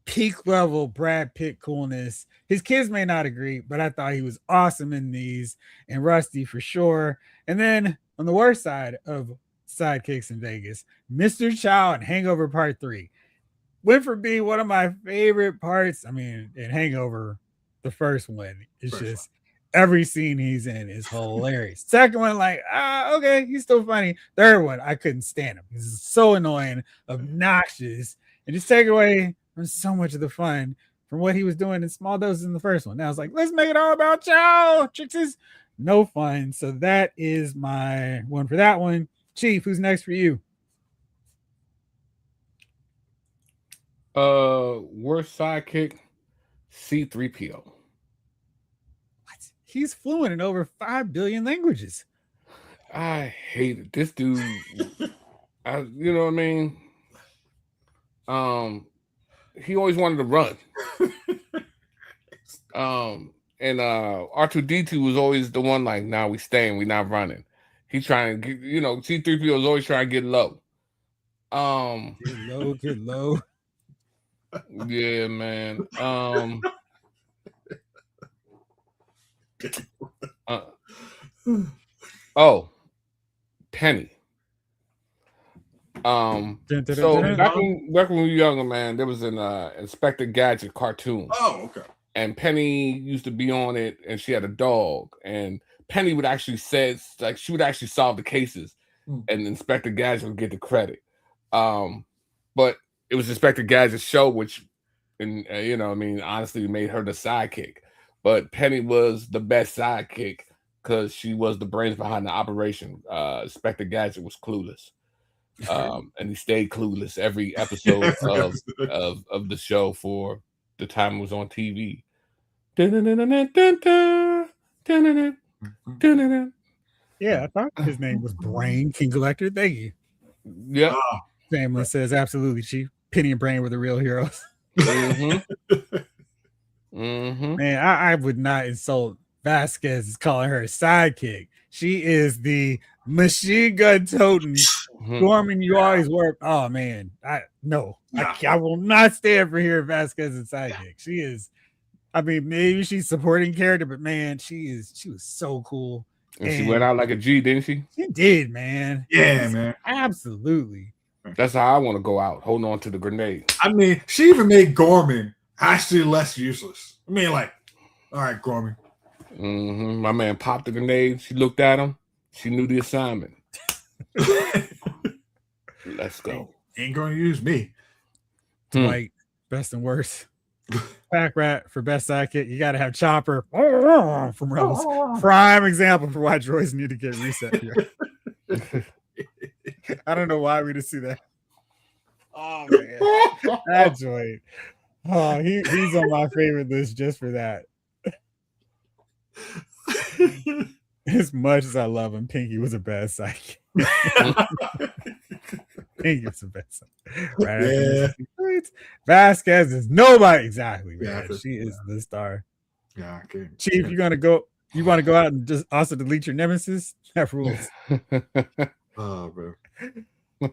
peak level Brad Pitt coolness. His kids may not agree, but I thought he was awesome in these, and Rusty for sure. And then on the worst side of sidekicks in Vegas, Mr. Chow and Hangover Part 3 went for being one of my favorite parts. I mean, in Hangover, the first one is just every scene he's in is hilarious. Second one, like, okay, he's still funny. Third one, I couldn't stand him. He's so annoying, obnoxious, and just take away from so much of the fun from what he was doing in small doses in the first one. Now it's like, let's make it all about Chow. Tricks is no fun. So that is my one for that one. Chief, who's next for you? Worst sidekick, C-3PO. He's fluent in over 5 billion languages. I hate it. This dude, you know what I mean? He always wanted to run. And R2-D2 was always the one like, nah, we staying, we not running. He's trying to get, C-3PO was always trying to get low. Get low. Yeah, man. Penny. So back when we were younger, man, there was an Inspector Gadget cartoon. Oh, okay. And Penny used to be on it, and she had a dog. And Penny would actually she would actually solve the cases, and Inspector Gadget would get the credit. But it was Inspector Gadget's show, which, and honestly, made her the sidekick. But Penny was the best sidekick because she was the brains behind the operation. Inspector Gadget was clueless. And he stayed clueless every episode of the show for the time it was on TV. Yeah, I thought his name was Brain King Collector. Thank you. Yeah. Family says absolutely, Chief. Penny and Brain were the real heroes. Man, I would not insult Vasquez calling her a sidekick. She is the machine gun toting Gorman. You always work. Oh man, I will not stand for hearing Vasquez as sidekick. She is. I mean, maybe she's supporting character, but man, she was so cool. And she went out like a G, didn't she? She did, man. Yeah, man. Absolutely. That's how I want to go out, holding on to the grenade. I mean, she even made Gorman actually less useless. I mean, like, all right, Gorman. My man popped the grenade. She looked at him. She knew the assignment. Let's go. Ain't going to use me. Dwight, best and worst. Pack Rat for best sidekick. You got to have Chopper from Rebels. Prime example for why droids need to get reset here. I don't know why we didn't see that. Oh man, that Dwight. Oh, he's on my favorite list just for that. As much as I love him, Pinky was a bad sidekick. Pinky was the best. Right? Yeah. Vasquez is nobody exactly, man. Yeah, she is the star. Yeah, okay. Chief, you want to go out and just also delete your nemesis? That rules. Oh, bro.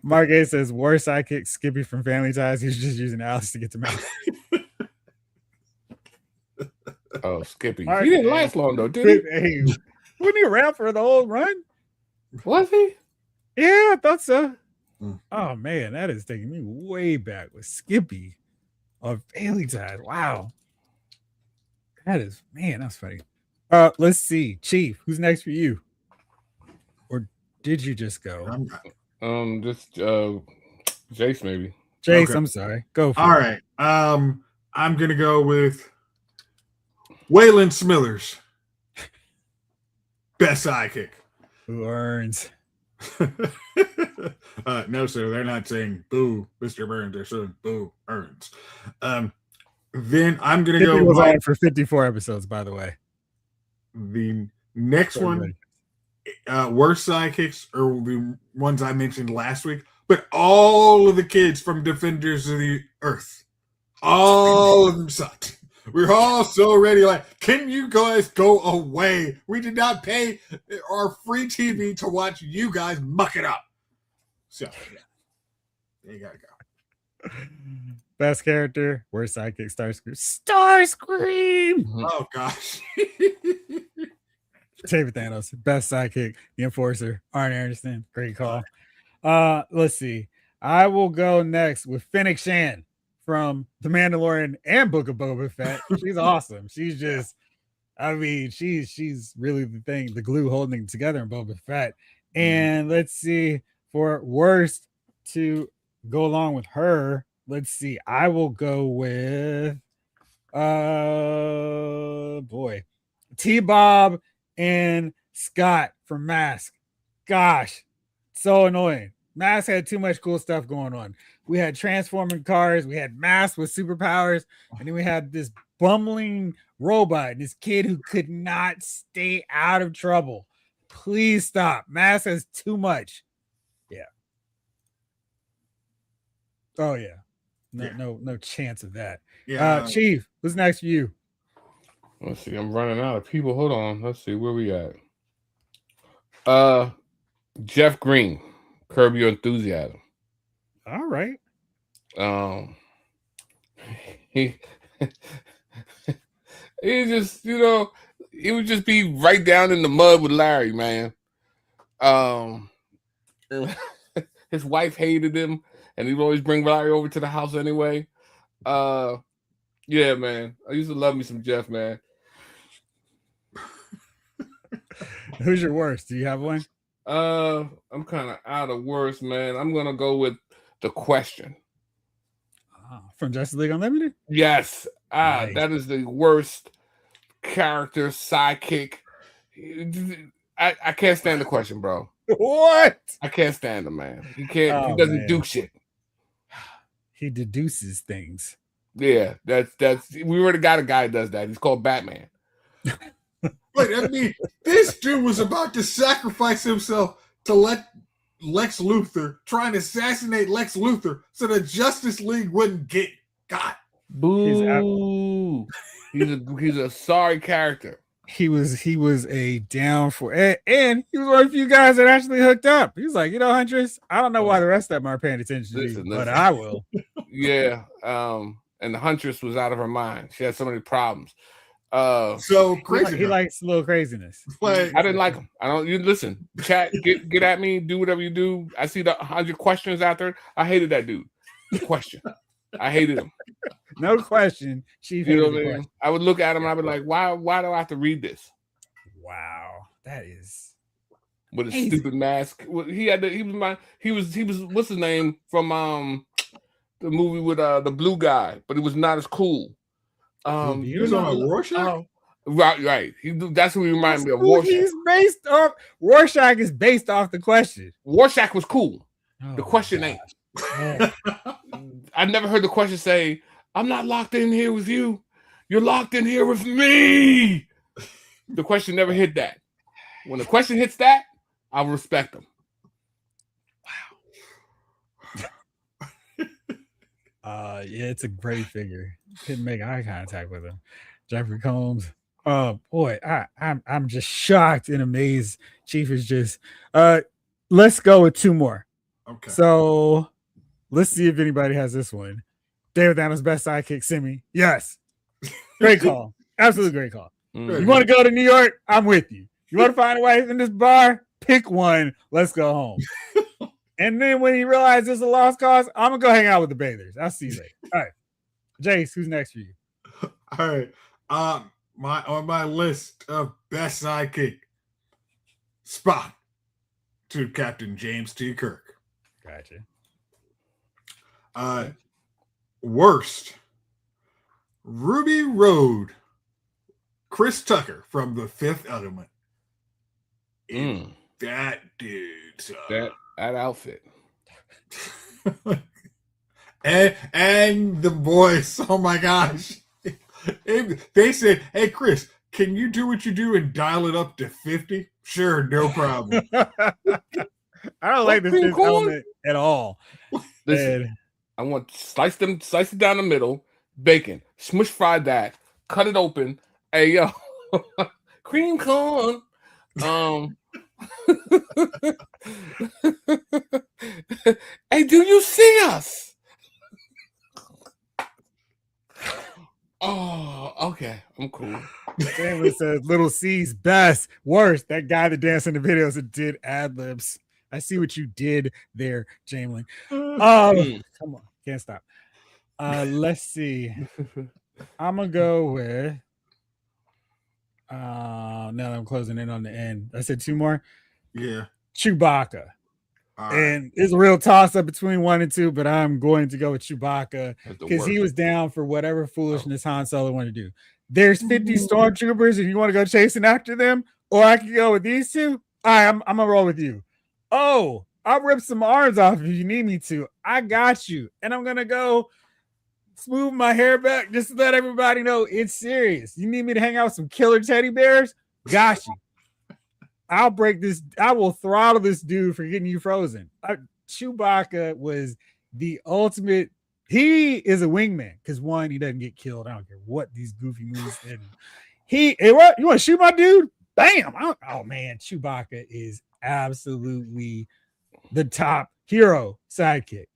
Mark A says worst sidekick Skippy from Family Ties. He's just using Alice to get them out. Oh, Skippy. He didn't last long though, did he? Hey, wasn't he around for the whole run? Was he? Yeah, I thought so. Oh man, that is taking me way back with Skippy of Family Ties. Wow. That's funny. Let's see. Chief, who's next for you? Or did you just go? Just Jace maybe. Jace, okay. I'm sorry. Go for All it. Right. I'm gonna go with Waylon Smithers. Best sidekick. Who earns? No, sir. They're not saying boo, Mr. Burns. They're saying boo, Burns. Then I'm gonna go. Was on for 54 episodes, by the way. The next one, worst sidekicks are the ones I mentioned last week, but all of the kids from Defenders of the Earth, all of them sucked. We're all so ready. Like, can you guys go away? We did not pay our free TV to watch you guys muck it up. So, yeah, you gotta go. Best character, worst sidekick, Starscream. Oh gosh. David Thanos, best sidekick, the Enforcer, Arn Anderson. Great call. Let's see. I will go next with Fennec Shan from The Mandalorian and Book of Boba Fett. She's awesome. She's just, I mean, she's really the thing, the glue holding it together in Boba Fett. And let's see, for worst to go along with her, let's see. I will go with T-Bob and Scott from Mask. Gosh, so annoying. Mask had too much cool stuff going on. We had transforming cars, we had Mask with superpowers, and then we had this bumbling robot and this kid who could not stay out of trouble. Please stop. Mask has too much. Yeah. Oh yeah. No chance of that. Yeah. Chief, who's next for you? Let's see. I'm running out of people. Hold on. Let's see where we at. Jeff Green, Curb Your Enthusiasm. All right. He just, he would just be right down in the mud with Larry, man. his wife hated him, and he'd always bring Larry over to the house anyway. Yeah, man. I used to love me some Jeff, man. Who's your worst? Do you have one? I'm kind of out of words, man. I'm gonna go with the Question. From Justice League Unlimited? Yes. Nice. That is the worst character sidekick. I can't stand the Question, bro. What? I can't stand him, man. He can't. He doesn't do shit. He deduces things. Yeah, that's. We already got a guy that does that. He's called Batman. Wait, I mean, this dude was about to sacrifice himself to let Lex Luthor try and assassinate Lex Luthor so the Justice League wouldn't get got. Boo! He's a sorry character. He was a down for, and he was one of the few guys that actually hooked up. He was like, Huntress, I don't know why the rest of them are paying attention to me, but I will. Yeah. And the Huntress was out of her mind. She had so many problems. So crazy. He likes a little craziness. Like, I didn't like him. I don't. You listen, chat, get at me, do whatever you do. I see the 100 questions out there. I hated that dude. Question. I hated him. No question. Chief, you know what I mean? I would look at him and I'd be like, why do I have to read this? Wow, that is with a stupid mask. He was what's his name from the movie with the blue guy, but he was not as cool. He was on Rorschach? Right. That's what he reminded me of. Rorschach. Rorschach is based off the Question. Rorschach was cool. The Question ain't. I've never heard the Question say, I'm not locked in here with you. You're locked in here with me. The Question never hit that. When the Question hits that, I'll respect them. Wow. Yeah, it's a great figure. Couldn't make eye contact with him. Jeffrey Combs. Oh boy, I'm just shocked and amazed. Chief is just let's go with two more. Okay. So let's see if anybody has this one. David Thanos' best sidekick, Simi. Yes. Great call. Absolutely great call. You want to go to New York? I'm with you. You want to find a wife in this bar? Pick one. Let's go home. And then when he realized it's a lost cause, I'm going to go hang out with the bathers. I'll see you later. All right. Jace, who's next for you? All right. On my list of best sidekick, Spock to Captain James T. Kirk. Gotcha. Worst, Ruby Road, Chris Tucker from The Fifth Element. That dude. That outfit. and the voice. Oh my gosh. They said, hey, Chris, can you do what you do and dial it up to 50? Sure, no problem. I don't like the Fifth Element at all. Listen, I want slice it down the middle, bacon, smush fry that, cut it open. Hey yo, cream corn. Hey, do you see us? Oh, okay. I'm cool. Chandler says Little C's best. Worst, that guy that danced in the videos and did ad-libs. I see what you did there, Jamelin. Come on. Can't stop. Let's see. I'm going to go with... now that I'm closing in on the end. I said two more? Yeah. Chewbacca. And it's a real toss-up between 1 and 2, but I'm going to go with Chewbacca because he was down for whatever foolishness Han Solo wanted to do. There's 50 stormtroopers and you want to go chasing after them? Or I can go with these two? All right, I'm going to roll with you. Oh, I'll rip some arms off if you need me to. I got you. And I'm going to go smooth my hair back just to let everybody know it's serious. You need me to hang out with some killer teddy bears? Got you. I'll break this. I will throttle this dude for getting you frozen. Chewbacca was the ultimate. He is a wingman because one, he doesn't get killed. I don't care what these goofy moves did. Hey, what? You want to shoot my dude? Bam! Oh man, Chewbacca is absolutely the top hero sidekick.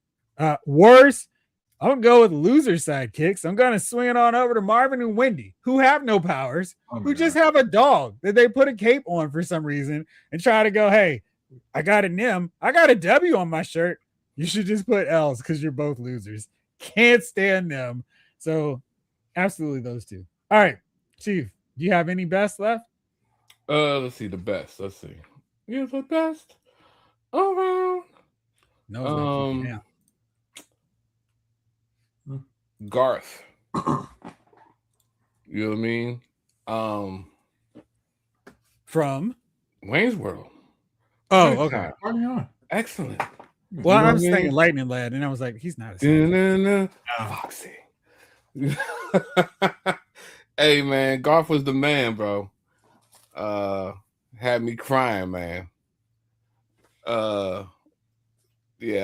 Worse, I'm gonna go with loser sidekicks. I'm gonna swing it on over to Marvin and Wendy, who have no powers, who just have a dog that they put a cape on for some reason and try to go, hey, I got an M, I got a W on my shirt. You should just put L's because you're both losers. Can't stand them. So absolutely those two. All right, Chief, do you have any best left? Let's see the best. Let's see. You're the best around. No, Garth. You know what I mean? From Wayne's World. Oh, okay. Excellent. Well, I was thinking Lightning Lad, and I was like, he's not a Foxy. Hey man, Garth was the man, bro. Had me crying, man. Yeah,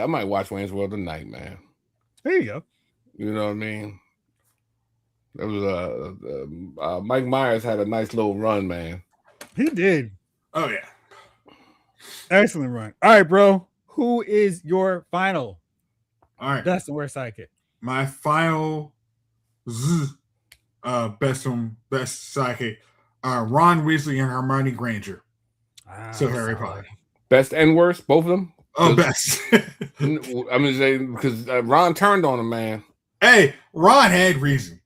I might watch Wayne's World tonight, man. There you go. You know what I mean? There was Mike Myers had a nice little run, man. He did. Oh yeah. Excellent run. All right, bro. Who is your final? All right. Best and worst sidekick. My final best sidekick. Ron Weasley and Hermione Granger. So Harry Potter. Best and worst, both of them? Oh, best. I'm just saying because Ron turned on him, man. Hey, Ron had reason.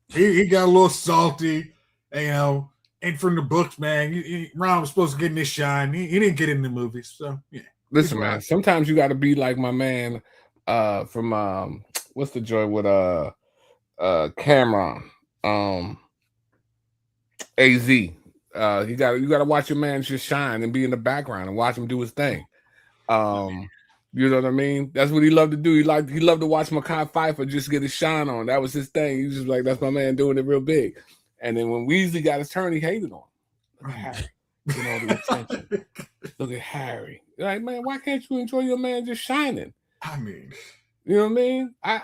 He got a little salty, you know. And from the books, man, Ron was supposed to get in this shine. He didn't get in the movies, so yeah. Listen, man. Sometimes you got to be like my man from what's the joy with Cameron, AZ. You got to watch your man just shine and be in the background and watch him do his thing. You know what I mean? That's what he loved to do. He loved to watch Mekhi Phifer just get his shine on. That was his thing. He was just like, that's my man doing it real big. And then when Weasley got his turn, he hated on him. Look at Harry. You know, the attention. Look at Harry. You're like, man, why can't you enjoy your man just shining? I mean, you know what I mean? I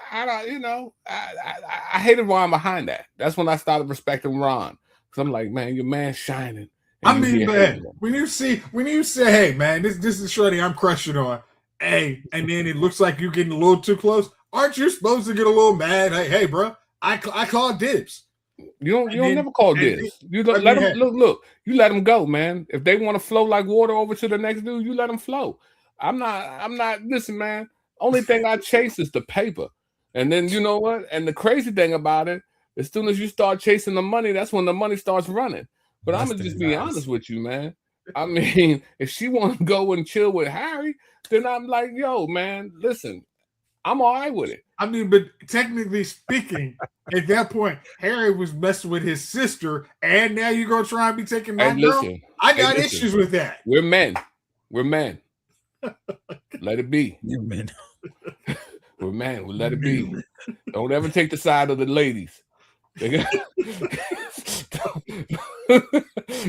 hated Ron behind that. That's when I started respecting Ron. Because I'm like, man, your man's shining. I mean, man, when you say, hey, man, this is Shreddy I'm crushing on. Hey, and then it looks like you're getting a little too close. Aren't you supposed to get a little mad? Hey, bro, I call dibs. You don't never call dibs. You let them look. You let them go, man. If they want to flow like water over to the next dude, you let them flow. I'm not. Listen, man. Only thing I chase is the paper, and then you know what? And the crazy thing about it, as soon as you start chasing the money, that's when the money starts running. But I'm gonna just be honest with you, man. I mean, if she want to go and chill with Harry, then I'm like, yo, man, listen, I'm all right with it. I mean, but technically speaking, at that point, Harry was messing with his sister, and now you're gonna try and be taking my girl. I got issues with that. We're men. Let it be. You're men. We're men. We'll let it be. Don't ever take the side of the ladies. You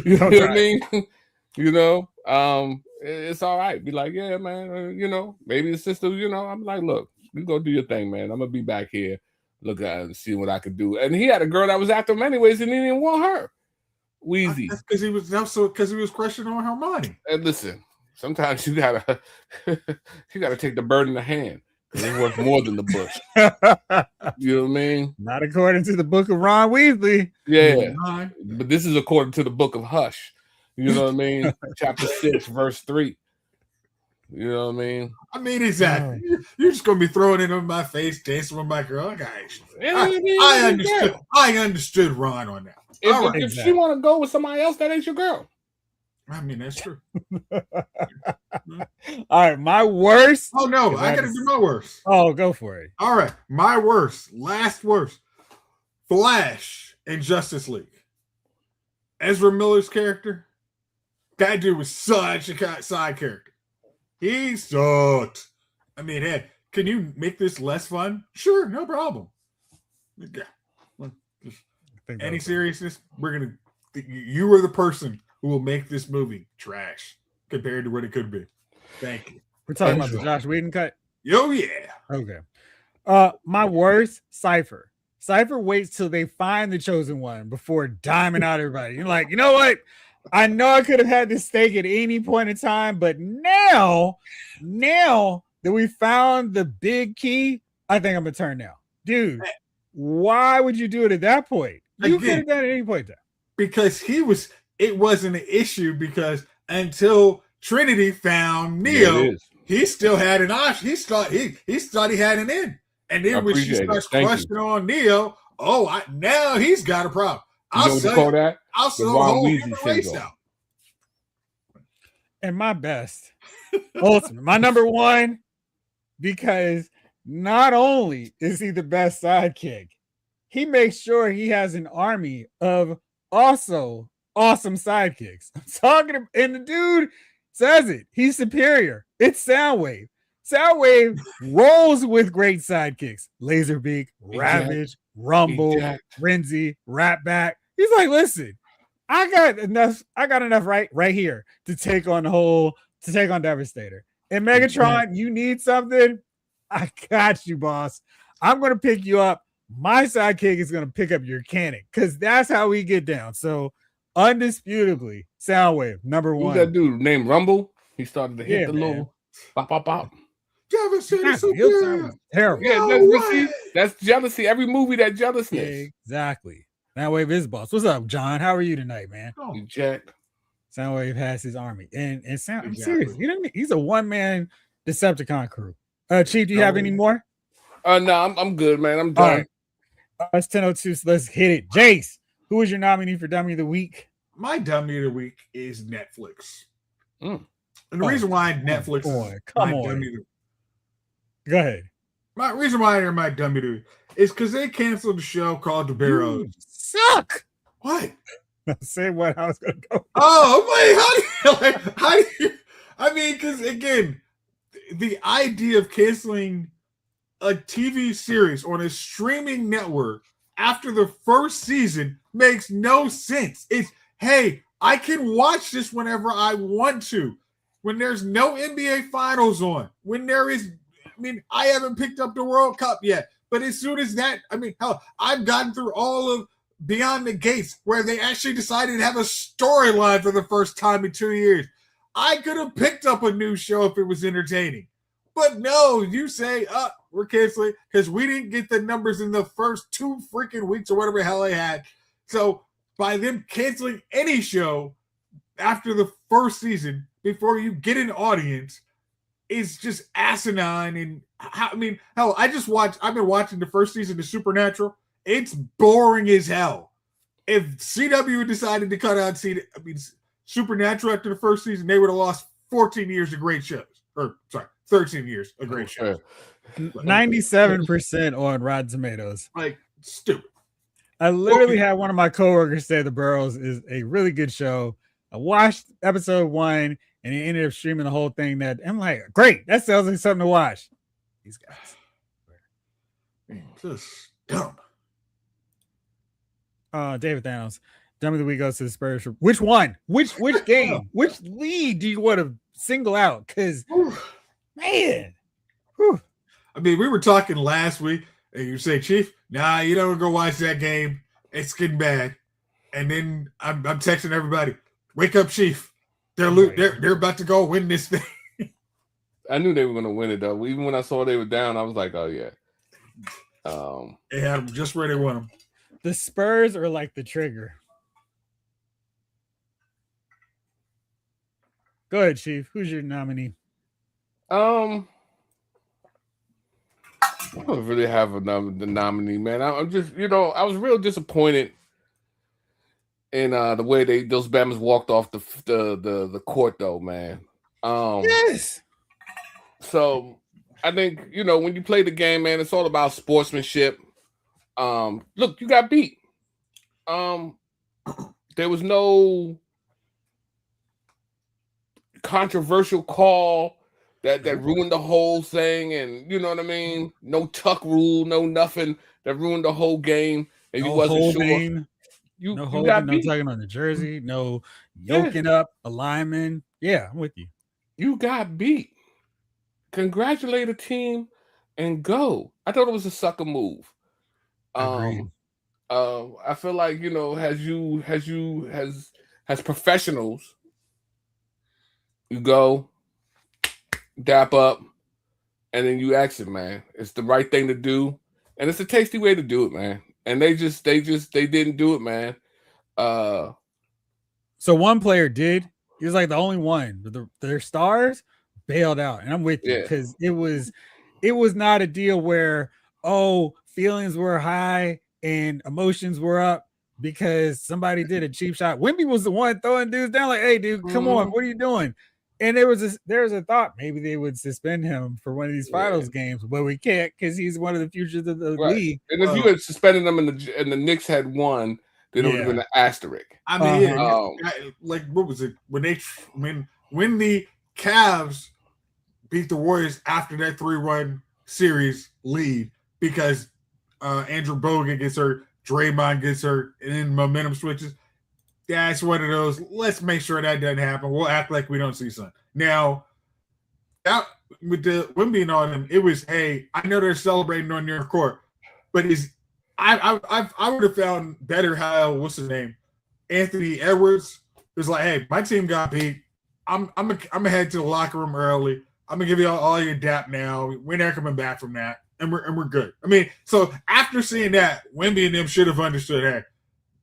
know what I mean? You know, it's all right. Be like, yeah, man. You know, maybe the sister. You know, I'm like, look, you go do your thing, man. I'm gonna be back here, look at and see what I could do. And he had a girl that was after him anyways, and he didn't want her. Wheezy, because he was crushing on Hermione. And listen, sometimes you gotta take the bird in the hand. It's worth more than the bush. You know what I mean? Not according to the book of Ron Weasley. Yeah, but this is according to the book of Hush. You know what I mean? Chapter 6, verse 3. You know what I mean? I mean, exactly. You're just gonna be throwing it in my face, dancing with my girl. I understood Ron on that. If she want to go with somebody else, that ain't your girl. I mean, that's true. All right, my worst. Oh no, I gotta do my worst. Oh, go for it. All right, my worst, last worst. Flash in Justice League. Ezra Miller's character. That dude was such a side character. He sucked. I mean, hey, can you make this less fun? Sure, no problem. Any seriousness? You were the person who will make this movie trash compared to what it could be. Thank you. We're talking about the Josh Whedon cut? Oh, yeah. Okay. My worst, Cypher. Cypher waits till they find the chosen one before diming out everybody. You're like, you know what? I know I could have had this steak at any point in time, but now that we found the big key, I think I'm gonna turn now. Dude, why would you do it at that point? You could have done it at any point in time. Because it wasn't an issue because until Trinity found Neo, he still had an option. He thought he had an in. And then when she starts crushing on Neo, now he's got a problem. I'll sell the whole human race out. And my best, ultimate, my number one, because not only is he the best sidekick, he makes sure he has an army of also awesome sidekicks. I'm talking about, and the dude says it. He's superior. It's Soundwave. Soundwave rolls with great sidekicks. Laserbeak, Ravage, Rumble, Renzi, Ratback. He's like, listen, I got enough right here to take on Devastator. And Megatron, you need something? I got you, boss. I'm gonna pick you up. My sidekick is gonna pick up your cannon because that's how we get down. So undisputably, Soundwave, number one. Who's that dude named Rumble? He started to hit the little pop, pop, pop. Terrible. Yeah, that's jealousy. Every movie that jealousness. Exactly. Soundwave is boss. What's up, John? How are you tonight, man? You Jack. Soundwave has his army. And I'm serious. You know what I mean? He's a one-man Decepticon crew. Chief, do you have any more? No, I'm good, man. I'm done. Right. It's 10:02, so let's hit it. Jace, who is your nominee for Dummy of the Week? My Dummy of the Week is Netflix. And the reason why Netflix is my Dummy of the Week. Go ahead. My reason why they're my Dummy of the Week is because they canceled the show called The Barrows. Suck. What? Say what I was going to go. Oh, wait. How do you? I mean, because again, the idea of canceling a TV series on a streaming network after the first season makes no sense. It's, hey, I can watch this whenever I want to. When there's no NBA Finals on, when there is, I haven't picked up the World Cup yet, but as soon as that, hell, I've gotten through all of Beyond the Gates where they actually decided to have a storyline for the first time in 2 years. I could have picked up a new show if it was entertaining. But no, you say, we're canceling because we didn't get the numbers in the first 2 freaking weeks or whatever the hell they had. So by them canceling any show after the first season before you get an audience is just asinine. And hell, I've been watching the first season of Supernatural. It's boring as hell. If CW decided to cut out Supernatural after the first season, they would have lost 14 years of great shows. 13 years of great shows. 97% on Rotten Tomatoes. Like, stupid. I literally had one of my coworkers say The Burrows is a really good show. I watched episode 1 and he ended up streaming the whole thing. That I'm like, great. That sounds like something to watch. These guys. Just dumb. David Thanos. Dummy of the Week goes to the Spurs. Which one? Which game? Which lead do you want to single out? Because, man. Whew. We were talking last week, and you say, Chief, nah, you don't go watch that game. It's getting bad. And then I'm texting everybody, wake up, Chief. They're about to go win this thing. I knew they were going to win it, though. Even when I saw they were down, I was like, oh, yeah. They had them just where they want them. The Spurs are like the trigger. Go ahead, Chief. Who's your nominee? I don't really have the nominee, man. I'm just, I was real disappointed in the way those Bammers walked off the court, though, man. Yes. So I think when you play the game, man, it's all about sportsmanship. Look, you got beat. There was no controversial call that ruined the whole thing, and you know what I mean? No tuck rule, no nothing that ruined the whole game, and you wasn't sure. You got beat. No tugging on the jersey, no yoking up a lineman. Yeah, I'm with you. You got beat. Congratulate a team and go. I thought it was a sucker move. I feel like as professionals, you go dap up and then you exit, man. It's the right thing to do, and it's a tasty way to do it, man. And they didn't do it, man. So one player did. He was like the only one. Their stars bailed out, and I'm with you because it was not a deal where feelings were high and emotions were up because somebody did a cheap shot. Wemby was the one throwing dudes down like, "Hey, dude, come on, what are you doing?" And there was a thought maybe they would suspend him for one of these finals games, but we can't because he's one of the futures of the league. And if you had suspended them and the Knicks had won, then it would have been an asterisk. I mean, like what was it when the Cavs beat the Warriors after that 3-1 series lead because Andrew Bogut gets hurt, Draymond gets hurt, and then momentum switches. Yeah, it's one of those. Let's make sure that doesn't happen. We'll act like we don't see something. Now, with the Wemby and all them, it was, hey, I know they're celebrating on your court, but I would have found better how what's his name, Anthony Edwards was like, hey, my team got beat. I'm gonna head to the locker room early. I'm gonna give you all your dap now. We're not coming back from that, and we're good. I mean, so after seeing that, Wemby and them should have understood. Hey,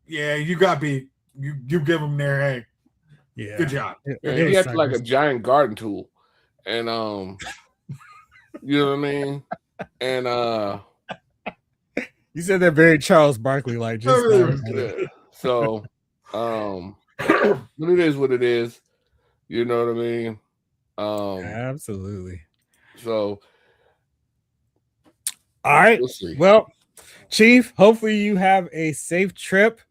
yeah, you got beat. You give them their hey. Yeah, good job. He acted like a giant garden tool, and you know what I mean. And you said that very Charles Barkley like. So, but it is what it is. You know what I mean. Absolutely. So, all right. Well, Chief, hopefully you have a safe trip.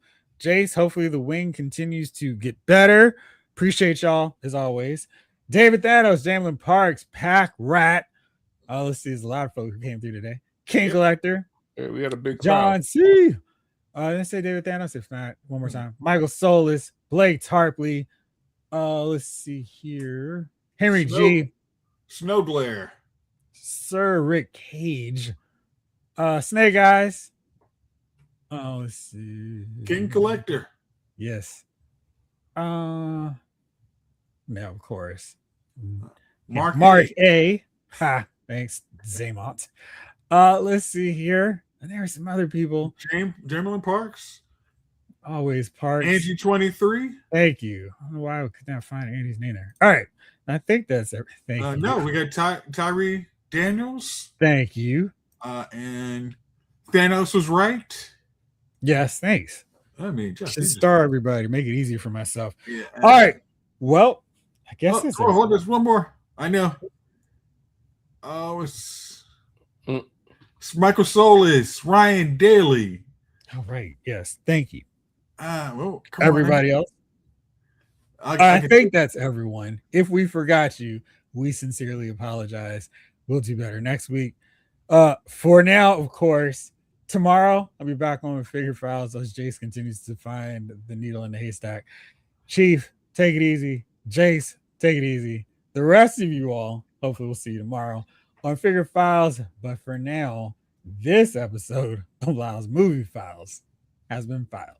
Jace, hopefully the wing continues to get better. Appreciate y'all as always. David Thanos, Jamlin Parks, Pack Rat. Let's see, there's a lot of folks who came through today. King Collector. Yeah, we had a big John crowd. C. Let's say David Thanos. If not, one more time. Michael Solis, Blake Tarpley. Let's see here. Henry G. Snow Glare. Sir Rick Cage. Snake Eyes. Let's see. King Collector. Yes. No, of course. Mark A. Ha. Thanks, Zaymont. Let's see here. And there are some other people. Jamlin Parks. Always Parks. Angie 23. Thank you. I don't know why I could not find Andy's name there. All right. I think that's everything. No, we got Tyree Daniels. Thank you. And Thanos was right. Yes, thanks. I mean, just star everybody, make it easier for myself. Yeah. All right. Well, I guess hold there's one more. I know. It's Michael Solis, Ryan Daly. All right. Yes. Thank you. Well, everybody else. I think that's everyone. If we forgot you, we sincerely apologize. We'll do better next week. For now, of course, tomorrow I'll be back on with Figure Files as Jace continues to find the needle in the haystack. Chief, take it easy. Jace, take it easy. The rest of you all, hopefully we'll see you tomorrow on Figure Files. But for now, this episode of Lyle's Movie Files has been filed.